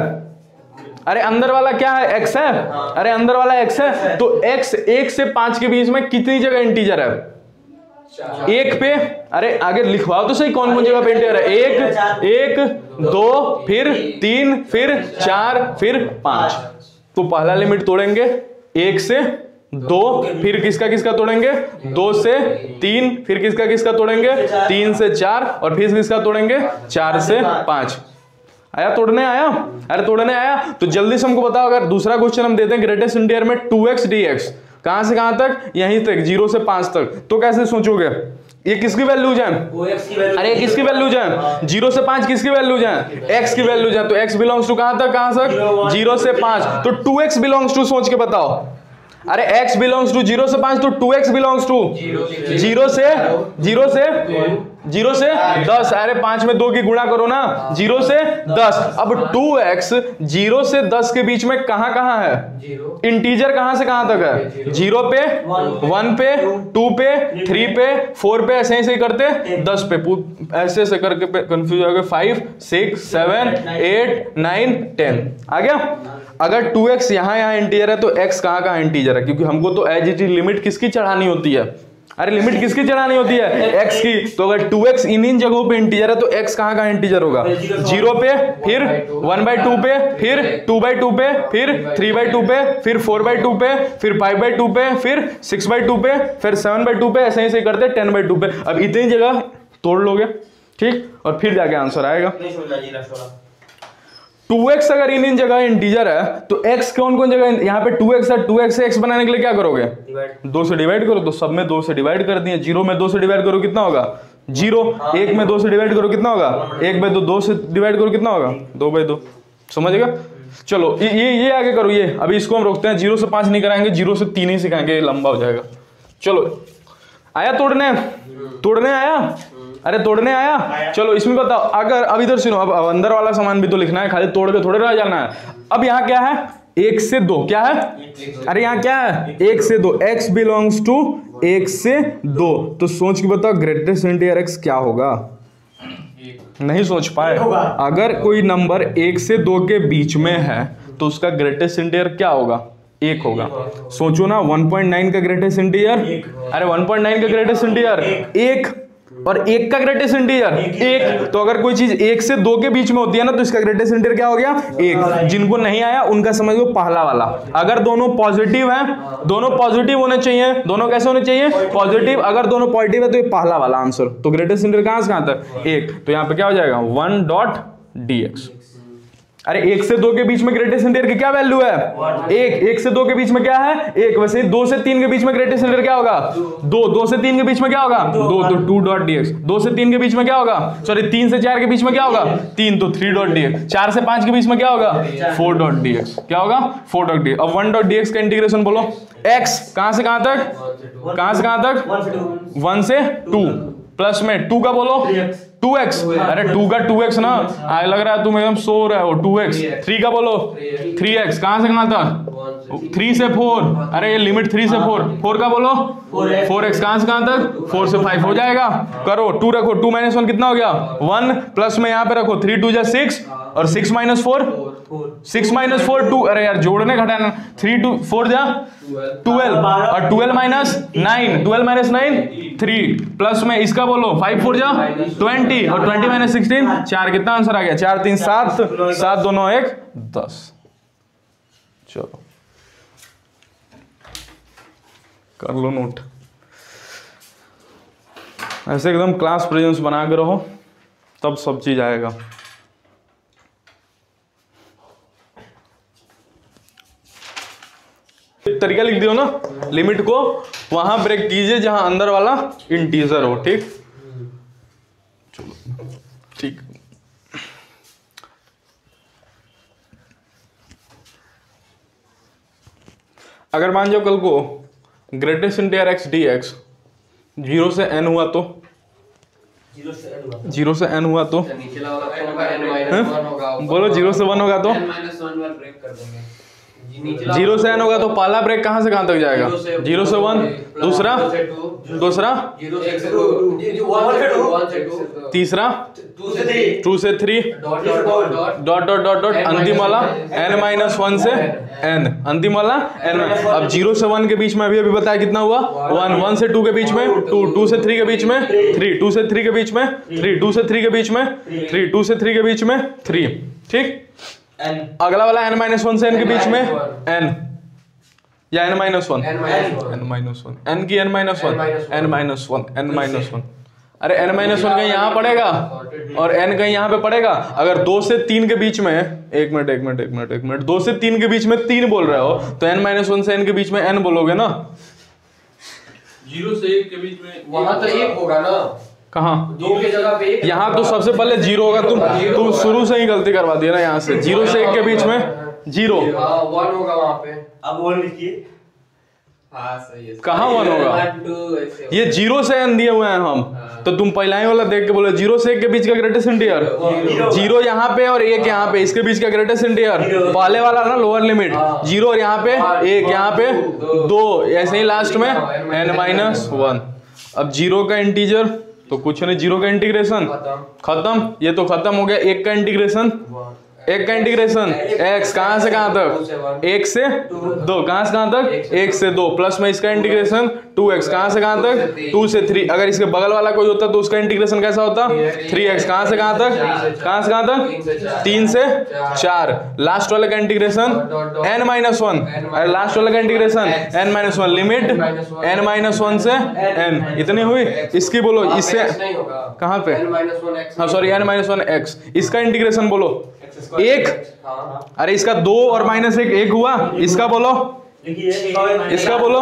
अरे अंदर वाला क्या है? एक्स है। अरे अंदर वाला एक्स है, तो एक्स 1 से 5 के बीच में कितनी जगह इंटीजर है? 1 पे। अरे आगे लिखवाओ तो सही, कौन कौन जगह पे इंटीजर है? 1, 2, फिर 3, फिर 4, फिर 5। तो पहला लिमिट तोड़ेंगे 1 से 2, फिर किसका किसका तोड़ेंगे? 2 से 3, फिर किसका किसका तोड़ेंगे? 3 से 4, और फिर किसका तोड़ेंगे? 4 से 5। आया तोड़ने? आया? अरे तोड़ने आया। तो जल्दी से हमको बताओ, अगर दूसरा क्वेश्चन हम देते हैं ग्रेटेस्ट इंटीजर में 2x dx, कहां से कहां तक? यहीं तक, 0 से 5 तक, तो कैसे सोचोगे? ये किसकी वैल्यूज हैं? अरे किसकी वैल्यूज हैं? 0 से 5 किसकी वैल्यूज हैं? x की वैल्यूज हैं। तो x बिलोंग्स टू कहां तक? कहां तक? 0 से 5। तो 2x बिलोंग्स टू, सोच के बताओ। अरे x बिलोंग्स टू 0 से 5, तो 2x बिलोंग्स टू 0 से 10। अरे 5 में 2 की गुणा करो ना, 0 से 10। अब 2x 0 से 10 के बीच में कहां कहां है? इंटीजर कहां से कहां तक है? 0 पे, 1 पे, 2 पे, 3 पे, 4 पे, ऐसे ही करते 10 पे, ऐसे ऐसे करके कंफ्यूज हो गए। 5, 6, 7, 8, 9, 10 आ गया। अगर 2x यहां इंटीजर है तो x कहां इंटीजर है? क्योंकि हमको तो एज इट इज लिमिट किसकी चढ़ानी होती है? अरे लिमिट किसकी चढ़ानी होती है? x की। तो अगर 2x इन जगहों पे इंटीजर है तो x कहां इंटीजर होगा? 0 पे, फिर 1/2 पे, फिर 2/2 पे, फिर 3/2 पे, फिर 4/2 पे, फिर 5/2 पे, फिर 6/2 पे, फिर 7/2 पे, ऐसे ही करते 10/2 पे। अब इतनी जगह तोड़ लोगे, ठीक, और फिर जाके आंसर आएगा। 2x अगर इन जगह इंटीजर है तो x कौन कौन जगह? यहाँ पे 2x है, 2x से x बनाने के लिए क्या करोगे? 2 से डिवाइड करो। तो सब में 2 से डिवाइड कर दिए। 0 में 2 से डिवाइड करो कितना होगा? 0। 1 में 2 से डिवाइड करो कितना होगा? 1/2। 2 से डिवाइड करो कितना होगा? 2/2। समझेगा? चलो ये आगे करो। ये अभी इसको हम रोकते हैं, 0 से 5 नहीं कराएंगे, 0 से 3 ही सिखाएंगे, लंबा हो जाएगा। चलो आया तोड़ने आया? अरे तोड़ने आया। चलो इसमें बताओ, अगर अब इधर सुनो, अब अंदर वाला सामान भी तो लिखना है, खाली तोड़ के थोड़े रह जाना है। अब यहाँ क्या है? 1 से 2 क्या है? अरे यहाँ क्या है? 1 से 2, x बिलोंग्स टू 1 से 2। तो सोच के बताओ ग्रेटेस्ट इंटीजर एक्स क्या होगा? नहीं सोच पाए? अगर कोई नंबर 1 से 2 के बीच में है तो उसका ग्रेटेस्ट इंटीजर क्या होगा? 1 होगा। सोचो ना, 1.9 का ग्रेटेस्ट इंटीजर, अरे 1.9 का ग्रेटेस्ट इंटीजर 1 और 1 का ग्रेटेस्ट इंटीजर 1। तो अगर कोई चीज 1 से 2 के बीच में होती है ना तो इसका ग्रेटेस्ट इंटीजर क्या हो गया? 1। जिनको नहीं आया उनका समझ लो पहला वाला। अगर दोनों पॉजिटिव हैं, दोनों पॉजिटिव होने चाहिए, दोनों कैसे होने चाहिए? पॉजिटिव। अगर दोनों पॉजिटिव है तो ये पहला वाला आंसर। तो ग्रेटेस्ट इंटीजर कहां से कहां तक? 1। तो यहां पे क्या हो जाएगा? 1.dx। अरे 1 से 2 के बीच में ग्रेटेस्ट इंटीजर की क्या वैल्यू है? 1। 1 से 2 के बीच में क्या है? 1। वैसे 2 से 3 के बीच में ग्रेटेस्ट इंटीजर क्या होगा? 2। 2 से 3 के बीच में क्या होगा? 2। तो 2.dx। 2 से 3 के बीच में क्या होगा? सॉरी 3 से 4 के बीच में क्या होगा? 3। तो 3.dx। 4 से 5 के बीच में क्या होगा? 4.dx। क्या होगा? 4.dx। अब 1.dx का इंटीग्रेशन बोलो। x कहां से कहां तक? कहां से कहां तक? 1 से 2 प्लस में 2 का बोलो 2x। अरे 2 का 2x ना, आगे लग रहा है तुम एकदम सो रहे हो। 2x। 3 का बोलो 3x। कहां से कहां तक? 3 से 4। अरे ये लिमिट 3 से 4। 4 का बोलो 4x। कहां से कहां तक? 4 से 5 हो जाएगा। करो 2 रखो, 2 - 1 कितना हो गया? 1 प्लस में यहां पे रखो 3 2 जा 6 और 6 - 4 6 - 4 2। अरे यार जोड़ने घटाना 3 2 4 जा 12 और 12 - 9 12 - 9 3 प्लस में इसका बोलो 5 4 जा 20 और 20 - 16 4। कितना आंसर आ गया? 4 3 7 7 2 9 1 10। चलो कर लो नोट। ऐसे एकदम क्लास प्रेजेंस बना के रहो तब सब चीज आएगा। तरीका लिख दियो ना, लिमिट को वहां ब्रेक कीजिए जहां अंदर वाला इंटीजर हो। ठीक, चलो ठीक। अगर मान जाओ कल को greatest integer x d x 0 से n हुआ तो 0 से n हुआ तो नीचे वाला n-1 होगा। बोलो 0 से 1 होगा तो n-1 वाला ब्रेक कर देंगे। 0 से n होगा तो पहला ब्रेक कहां से कहां तक जाएगा? 0 से 1। दूसरा 0 से 2 तीसरा 2 से 3 2 से 3 डॉट डॉट डॉट डॉट अंतिम वाला n-1 से n। अंतिम वाला n। अब 0 से 1 के बीच में अभी बताया कितना हुआ? 1। 1 से 2 के बीच में 2। 2 से 3 के बीच में 3। 2 से 3 के बीच में 3। 2 से 3 के बीच में 3। 2 से 3 के बीच में 3। ठीक। अगला वाला n-1 से n के बीच में n या n-1 n-1 n की n-1 n-1 अरे n-1 कहीं यहाँ पड़ेगा और n कहीं यहाँ पे पड़ेगा। अगर 2 से 3 के बीच में एक मिनट 2 से 3 के बीच में 3 बोल रहे हो तो n-1 से n के बीच में n बोलोगे ना। 0 से 1 के बीच में वहां तो 1 होगा ना। कहाँ? 2 की जगह पे 1 यहाँ तो सबसे पहले 0 होगा। तुम शुरू से ही गलती करवा दिया ना। यहाँ से 0 से 1 के बीच में 0। 1 होगा वहां पे। अब 1 लिखिए। हाँ सही है। कहाँ 1 होगा? 1 2 ऐसे ये 0 से n दिए हुए हैं हम। तो तुम पहला ही वाला देख के बोले 0 से 1 के बीच का ग्रेटेस्ट इंटीजर 0 यहाँ पे और 1 यहाँ पे, इसके बीच का ग्रेटेस्ट इंटीजर पहले वाला ना लोअर लिमिट 0 और यहाँ पे 1 यहाँ पे 2 ऐसे ही लास्ट में n-1। अब 0 का इंटीजर तो कुछ नहीं, 0 का इंटीग्रेशन खत्म। ये तो खत्म हो गया। 1 का इंटीग्रेशन 1 का इंटीग्रेशन x कहां से कहां तक? 1 से 2 कहां से कहां तक? 1 से 2 प्लस में इसका इंटीग्रेशन 2x कहां से कहां तक? 2 से 3। अगर इसके बगल वाला कोई होता तो उसका इंटीग्रेशन कैसा होता? 3x कहां से कहां तक? कहां से कहां तक? 3 से 4। लास्ट वाले का इंटीग्रेशन n-1। अरे लास्ट वाले का इंटीग्रेशन n-1 लिमिट n-1 से n। इतनी हुई। इसकी बोलो इससे कहां पे? हाँ सॉरी n-1 x। इसका इंटीग्रेशन बोलो 1। अरे इसका 2 और -1 1 हुआ। इसका बोलो इसका बोलो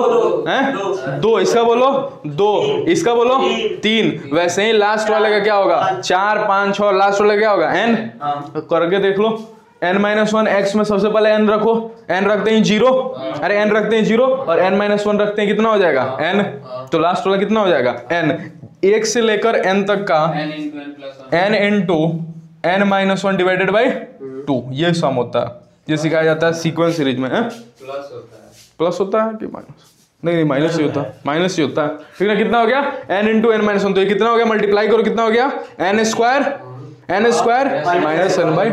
हैं 2। इसका बोलो 2। इसका बोलो 3। वैसे ही लास्ट वाले का क्या होगा? 4 5 6 लास्ट वाले क्या होगा? n। करके देख लो। n-1 x में सबसे पहले n रखो। n रखते हैं 0। अरे n रखते हैं 0 और n-1 रखते हैं कितना हो जाएगा? n। तो लास्ट वाला कितना हो जाएगा? n। 1 से लेकर n तक का n into n-1 divided by 2 ये सम होता है। ये सिखाया जाता है सीक्वेंस सीरीज में। प्लस होता है कि माइनस? नहीं माइनस ही होता है, माइनस ही होता है, ठीक है। कितना हो गया n into n minus one, तो ये कितना हो गया, मल्टीप्लाई करो कितना हो गया, n square minus n by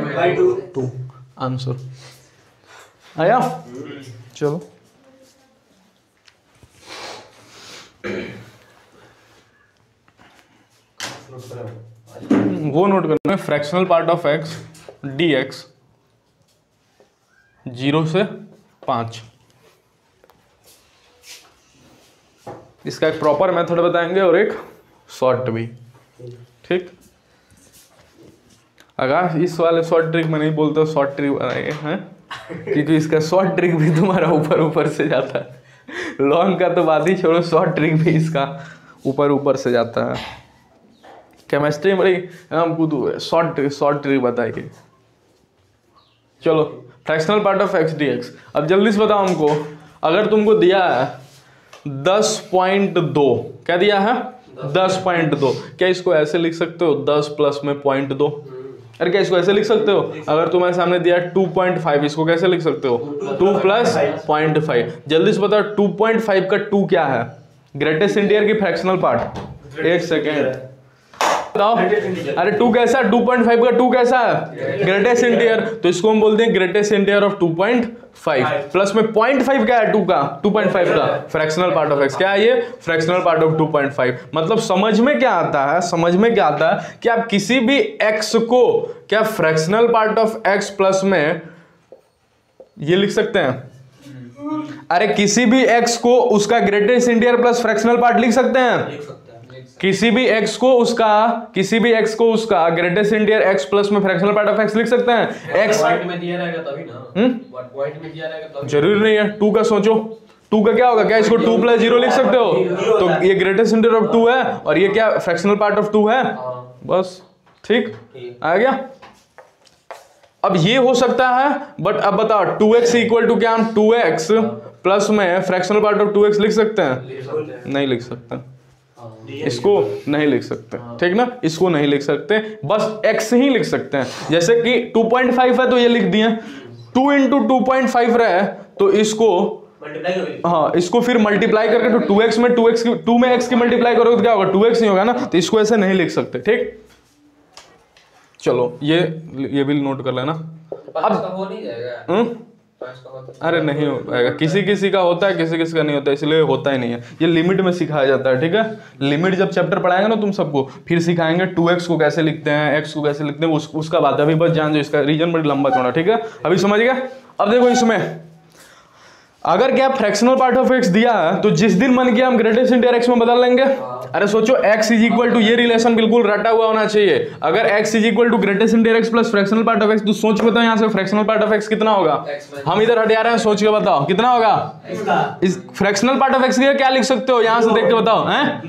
2 answer आया। चलो वो नोट करना है, fractional part of x dx 0 से 5। इसका एक प्रॉपर मेथड बताएंगे और एक शॉर्ट भी, ठीक। अगर इस वाले शॉर्ट ट्रिक में नहीं बोलते शॉर्ट ट्रिक बनाएंगे हैं, क्योंकि इसका शॉर्ट ट्रिक भी तुम्हारा ऊपर ऊपर से जाता है, लॉन्ग का तो बात ही छोड़ो, शॉर्ट ट्रिक भी इसका ऊपर ऊपर से जाता है। केमिस्ट्री में बड़ी हमको शॉर्ट ट्रिक बताएगी। चलो fractional part of x dx, अब जल्दी से बताओ हमको, अगर तुमको दिया है 10.2, क्या दिया है 10.2, क्या इसको ऐसे लिख सकते हो 10 प्लस में 0.2? अरे क्या इसको ऐसे लिख सकते हो? अगर तुम्हारे सामने दिया 2.5, इसको कैसे लिख सकते हो 2 प्लस 0.5? जल्दी से बताओ 2.5 का 2 क्या है, ग्रेटेस्ट इंटीजर की फ्रैक्शनल पार्ट? एक सेकेंड बताओ, अरे 2 कैसा है, 2.5 का 2 कैसा है, ग्रेटेस्ट इंटीजर, तो इसको हम बोलते हैं ग्रेटेस्ट इंटीजर ऑफ 2.5 प्लस में 0.5 क्या है 2 का, 2.5 का फ्रैक्शनल पार्ट ऑफ x, क्या है ये फ्रैक्शनल पार्ट ऑफ 2.5। मतलब समझ में क्या आता है, समझ में क्या आता है कि आप किसी भी x को क्या fractional part of x plus में ये लिख सकते हैं, अरे किसी भी x को उसका greatest integer plus fractional part लिख सकते हैं, किसी भी x को उसका ग्रेटेस्ट इंटीजर x प्लस में फ्रैक्शनल पार्ट ऑफ x लिख सकते हैं। x पॉइंट में दिया रहेगा तभी ना, पॉइंट में दिया रहेगा तभी, जरूरी नहीं है 2 का सोचो, 2 का क्या होगा, क्या इसको 2 प्लस 0 लिख सकते हो, तो ये ग्रेटेस्ट इंटीजर ऑफ 2 है और ये क्या फ्रैक्शनल पार्ट ऑफ 2 है, बस ठीक आ गया। अब ये हो सकता है, बट अब बताओ 2x इक्वल टू क्या, हम 2x प्लस में फ्रैक्शनल पार्ट ऑफ 2x लिख सकते हैं? नहीं लिख सकते, इसको नहीं लिख सकते, ठीक ना, इसको नहीं लिख सकते, बस x ही लिख सकते हैं। जैसे कि 2.5 है तो ये लिख दिए, 2 इंटू 2.5 रहे तो इसको हाँ इसको फिर मल्टीप्लाई करके तो 2x में 2 में x की मल्टीप्लाई करोगे तो क्या होगा 2x नहीं होगा ना, तो इसको ऐसे नहीं लिख सकते, ठीक। चलो ये भी नोट कर लेना। अब हो नहीं जाएगा, अरे नहीं हो पाएगा, किसी का होता है, किसी का नहीं होता, इसलिए होता ही नहीं है, ये लिमिट में सिखाया जाता है, ठीक है। लिमिट जब चैप्टर पढ़ाएंगे ना तुम सबको, फिर सिखाएंगे 2x को कैसे लिखते हैं, x को कैसे लिखते हैं, उसका बात है, अभी बस जान दो, इसका रीजन बड़ी लंबा चौड़ा, ठीक है, अभी समझ गया। अब देखो इसमें अगर क्या फ्रैक्शनल पार्ट ऑफ x दिया है तो जिस दिन मन किया हम ग्रेटेस्ट इंटीजर x में बदल लेंगे। अरे सोचो x इज इक्वल टू, ये रिलेशन बिल्कुल रटा हुआ होना चाहिए, अगर x is equal to greatest integer x plus fractional part of x, तो सोच के बताओ यहाँ से फ्रैक्शनल पार्ट ऑफ x कितना होगा, हम इधर हटे आ रहे हैं, सोच के बताओ कितना होगा, इस फ्रैक्शनल पार्ट ऑफ x के क्या लिख सकते हो, यहाँ से देख के बताओ, हैं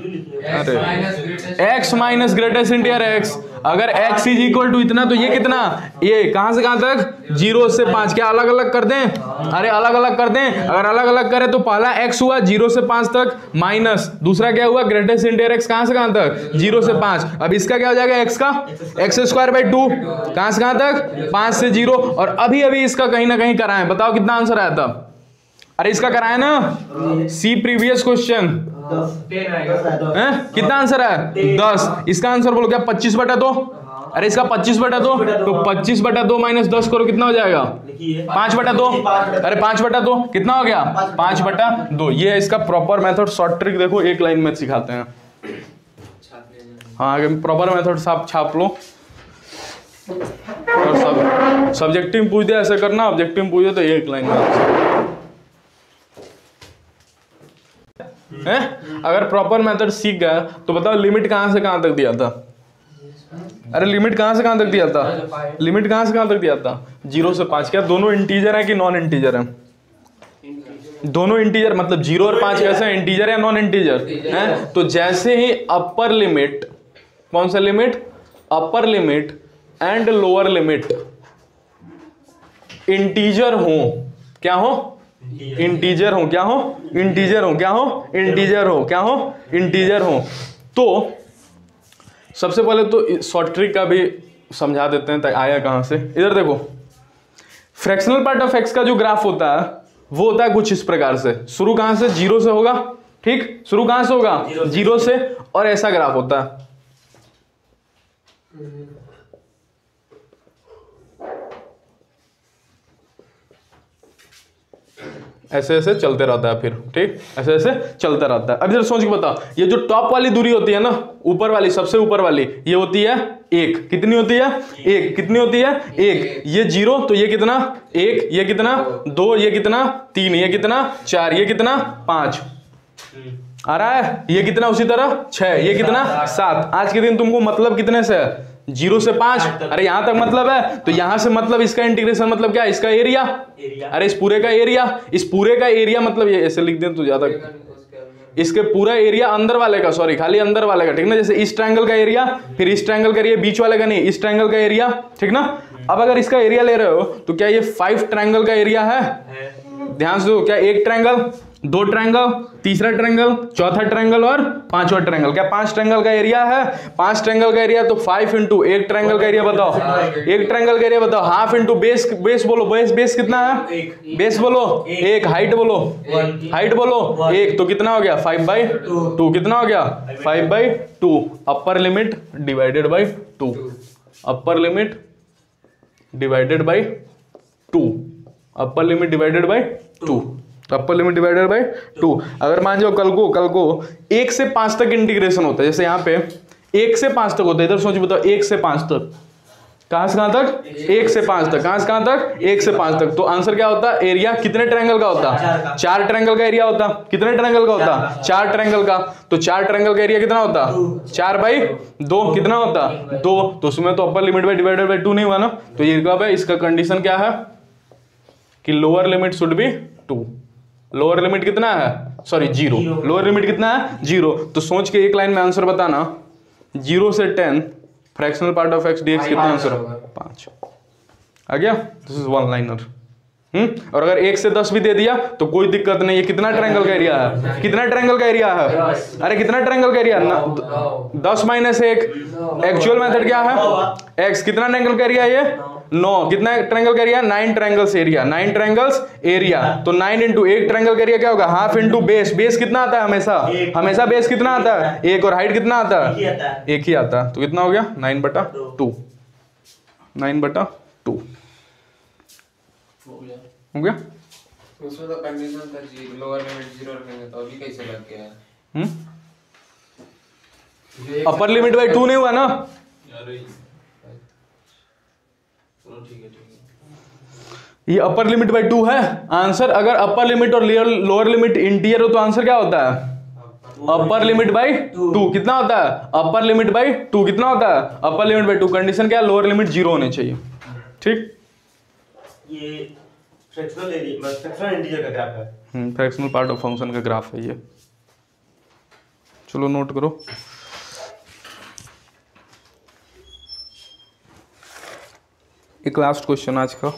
x minus greatest integer x, अगर x इज इक्वल टू इतना तो ये कितना, ये कहां से कहां तक 0 से 5, क्या अलग अलग कर दें, अरे अलग अलग कर दें, अगर अलग अलग करें तो पहला x हुआ 0 से 5 तक माइनस, दूसरा क्या हुआ ग्रेटेस्ट इंटीजर x कहां से कहां तक 0 से 5, अब इसका क्या हो जाएगा x का x स्क्वायर बाई 2, कहां से कहां तक 5 से 0, और अभी इसका कहीं ना कहीं कराएं, बताओ कितना आंसर आया था, अरे इसका कराया ना सी प्रीवियस क्वेश्चन, कितना आंसर है 10, इसका आंसर बोलो क्या 25/2, अरे इसका 25/2, तो 25/2 माइनस 10 करो कितना हो जाएगा 5/2, अरे 5/2 कितना हो गया 5/2, ये है इसका प्रॉपर मेथड, शॉर्ट ट्रिक देखो एक लाइन में सिखाते हैं, हाँ आगे प्रॉपर मेथड साफ छाप लो, और सब सब्जेक्टिव में पूछ दे ऐसे करना, ऑब्जेक्टिव में पूछ दे तो एक लाइन में है। अगर प्रॉपर मेथड सीख गया तो बताओ लिमिट कहां से कहां तक दिया था, अरे लिमिट कहां से कहां तक दिया था, लिमिट कहां से कहां तक दिया था 0 से 5, क्या दोनों इंटीजर है कि नॉन इंटीजर है, दोनों इंटीजर, मतलब 0 और 5 कैसे इंटीजर या नॉन इंटीजर है, तो जैसे ही अपर लिमिट, कौन सा limit, upper limit and lower limit integer हो, क्या हो इंटीजर हो, क्या हो इंटीजर हो, क्या हो इंटीजर हो, क्या हो इंटीजर हो, तो सबसे पहले तो शॉर्ट ट्रिक का भी समझा देते हैं, आया कहां से, इधर देखो फ्रैक्शनल पार्ट ऑफ x का जो ग्राफ होता है वो होता है कुछ इस प्रकार से, शुरू कहां से, 0 से होगा, ठीक, शुरू कहां से होगा, 0 से, और ऐसा ग्राफ होता है, ऐसे ऐसे चलते रहता है फिर, ठीक, ऐसे ऐसे चलता रहता है। अब जरा सोच के बताओ, ये जो टॉप वाली दूरी होती है ना, ऊपर वाली, सबसे ऊपर वाली, ये होती है 1, कितनी होती है, 1, कितनी होती है, 1, ये 0, तो ये कितना, 1, ये कितना, 2, ये कितना, 3, ये कितना, 4, ये कितना, 5 आ रहा है, ये कितना, उसी तरह 6, ये कितना, 7। आज के दिन तुमको मतलब कितने से है, 0 से 5, अरे यहां तक मतलब है, तो यहां से मतलब इसका इंटीग्रेशन मतलब क्या है, इसका एरिया, अरे इस पूरे का एरिया, इस पूरे का एरिया मतलब ये ऐसे लिख दें तो ज्यादा, इसके पूरा एरिया अंदर वाले का, सॉरी खाली अंदर वाले का, ठीक ना, जैसे इस ट्रायंगल का एरिया, फिर इस ट्रायंगल का एरिया, बीच वाले का नहीं, इस ट्रायंगल का एरिया, ठीक ना। अब अगर इसका एरिया ले रहे हो तो क्या ये 5 ट्रायंगल का एरिया है, ध्यान से दो, क्या 1 ट्रायंगल, 2 ट्रायंगल, तीसरा ट्रायंगल, चौथा ट्रायंगल और पांचवा ट्रायंगल, क्या 5 ट्रायंगल का एरिया है, 5 ट्रायंगल का एरिया, तो 5 इंटू 1 ट्रायंगल का एरिया बताओ, 1 ट्रायंगल का एरिया बताओ, हाफ इंटू बेस, बेस बोलो, बेस कितना है, बेस बोलो 1, हाइट बोलो, हाइट बोलो 1, तो कितना हो गया 5/2, कितना हो गया 5/2, upper limit divided by 2, upper limit divided by 2, upper limit divided by 2, upper limit divided by 2। अगर मान जाओ कल को 1 से 5 तक इंटीग्रेशन होता है, जैसे यहाँ पे 1 से 5 तक होता है, इधर सोच बताओ 1 से 5 तक, कहां से कहां तक, 1 से 5 तक, कहां से कहां तक, 1 से 5 तक, तो आंसर क्या होता है, एरिया कितने ट्रायंगल का होता, 4 ट्रायंगल का एरिया होता, कितने ट्रायंगल का होता, 4 ट्रायंगल का, तो 4 ट्रायंगल का एरिया कितना होता, 4/2, कितना होता 2, तो उसमें तो upper limit by divided by 2 नहीं हुआ ना, तो ये कब है, इसका कंडीशन क्या है कि lower limit should be 2, lower limit कितना है, सॉरी 0, लोअर लिमिट कितना है 0, तो सोच के एक लाइन में आंसर बताना, 0 से 10 fractional part of x dx कितना आंसर होगा, 5 आ गया, दिस इज वन लाइनर। और अगर 1 से 10 भी दे दिया तो कोई दिक्कत नहीं है, कितना ट्रायंगल का एरिया है, कितना ट्रायंगल का एरिया है, अरे कितना ट्रायंगल का एरिया, 10 - 1, एक्चुअल मेथड क्या है, x कितना ट्रायंगल का एरिया है, ये 9, कितना ट्रायंगल का area, 9 triangles area, 9 triangles area, तो 9 इंटू 1 ट्रायंगल का एरिया क्या होगा, हाफ इंटू बेस, बेस कितना आता है हमेशा, हमेशा बेस कितना आता है 1, और हाइट कितना आता है, 1 ही आता है, तो कितना हो गया 9/2, 9/2 हो गया। उसमें तो कंडीशन था जी, लोअर लिमिट 0 रखेंगे, तो अभी कैसे लग गया है, अपर लिमिट बाई 2 नहीं हुआ ना, अरे चलो ठीक है, ये अपर लिमिट बाई 2 है आंसर। अगर अपर लिमिट और लोअर लिमिट इंटीरियर हो तो आंसर क्या होता है, अपर लिमिट बाई 2, कितना होता है, अपर लिमिट बाई 2 कितना होता है, अपर लिमिट बाई 2, कंडीशन क्या है, लोअर लिमिट 0 होनी चाहिए, ठीक। ये फ्रैक्शनल एरिया, फ्रैक्शनल इंटीजर का ग्राफ है, फ्रैक्शनल पार्ट ऑफ फंक्शन का ग्राफ है ये, चलो नोट करो। एक लास्ट क्वेश्चन आज का,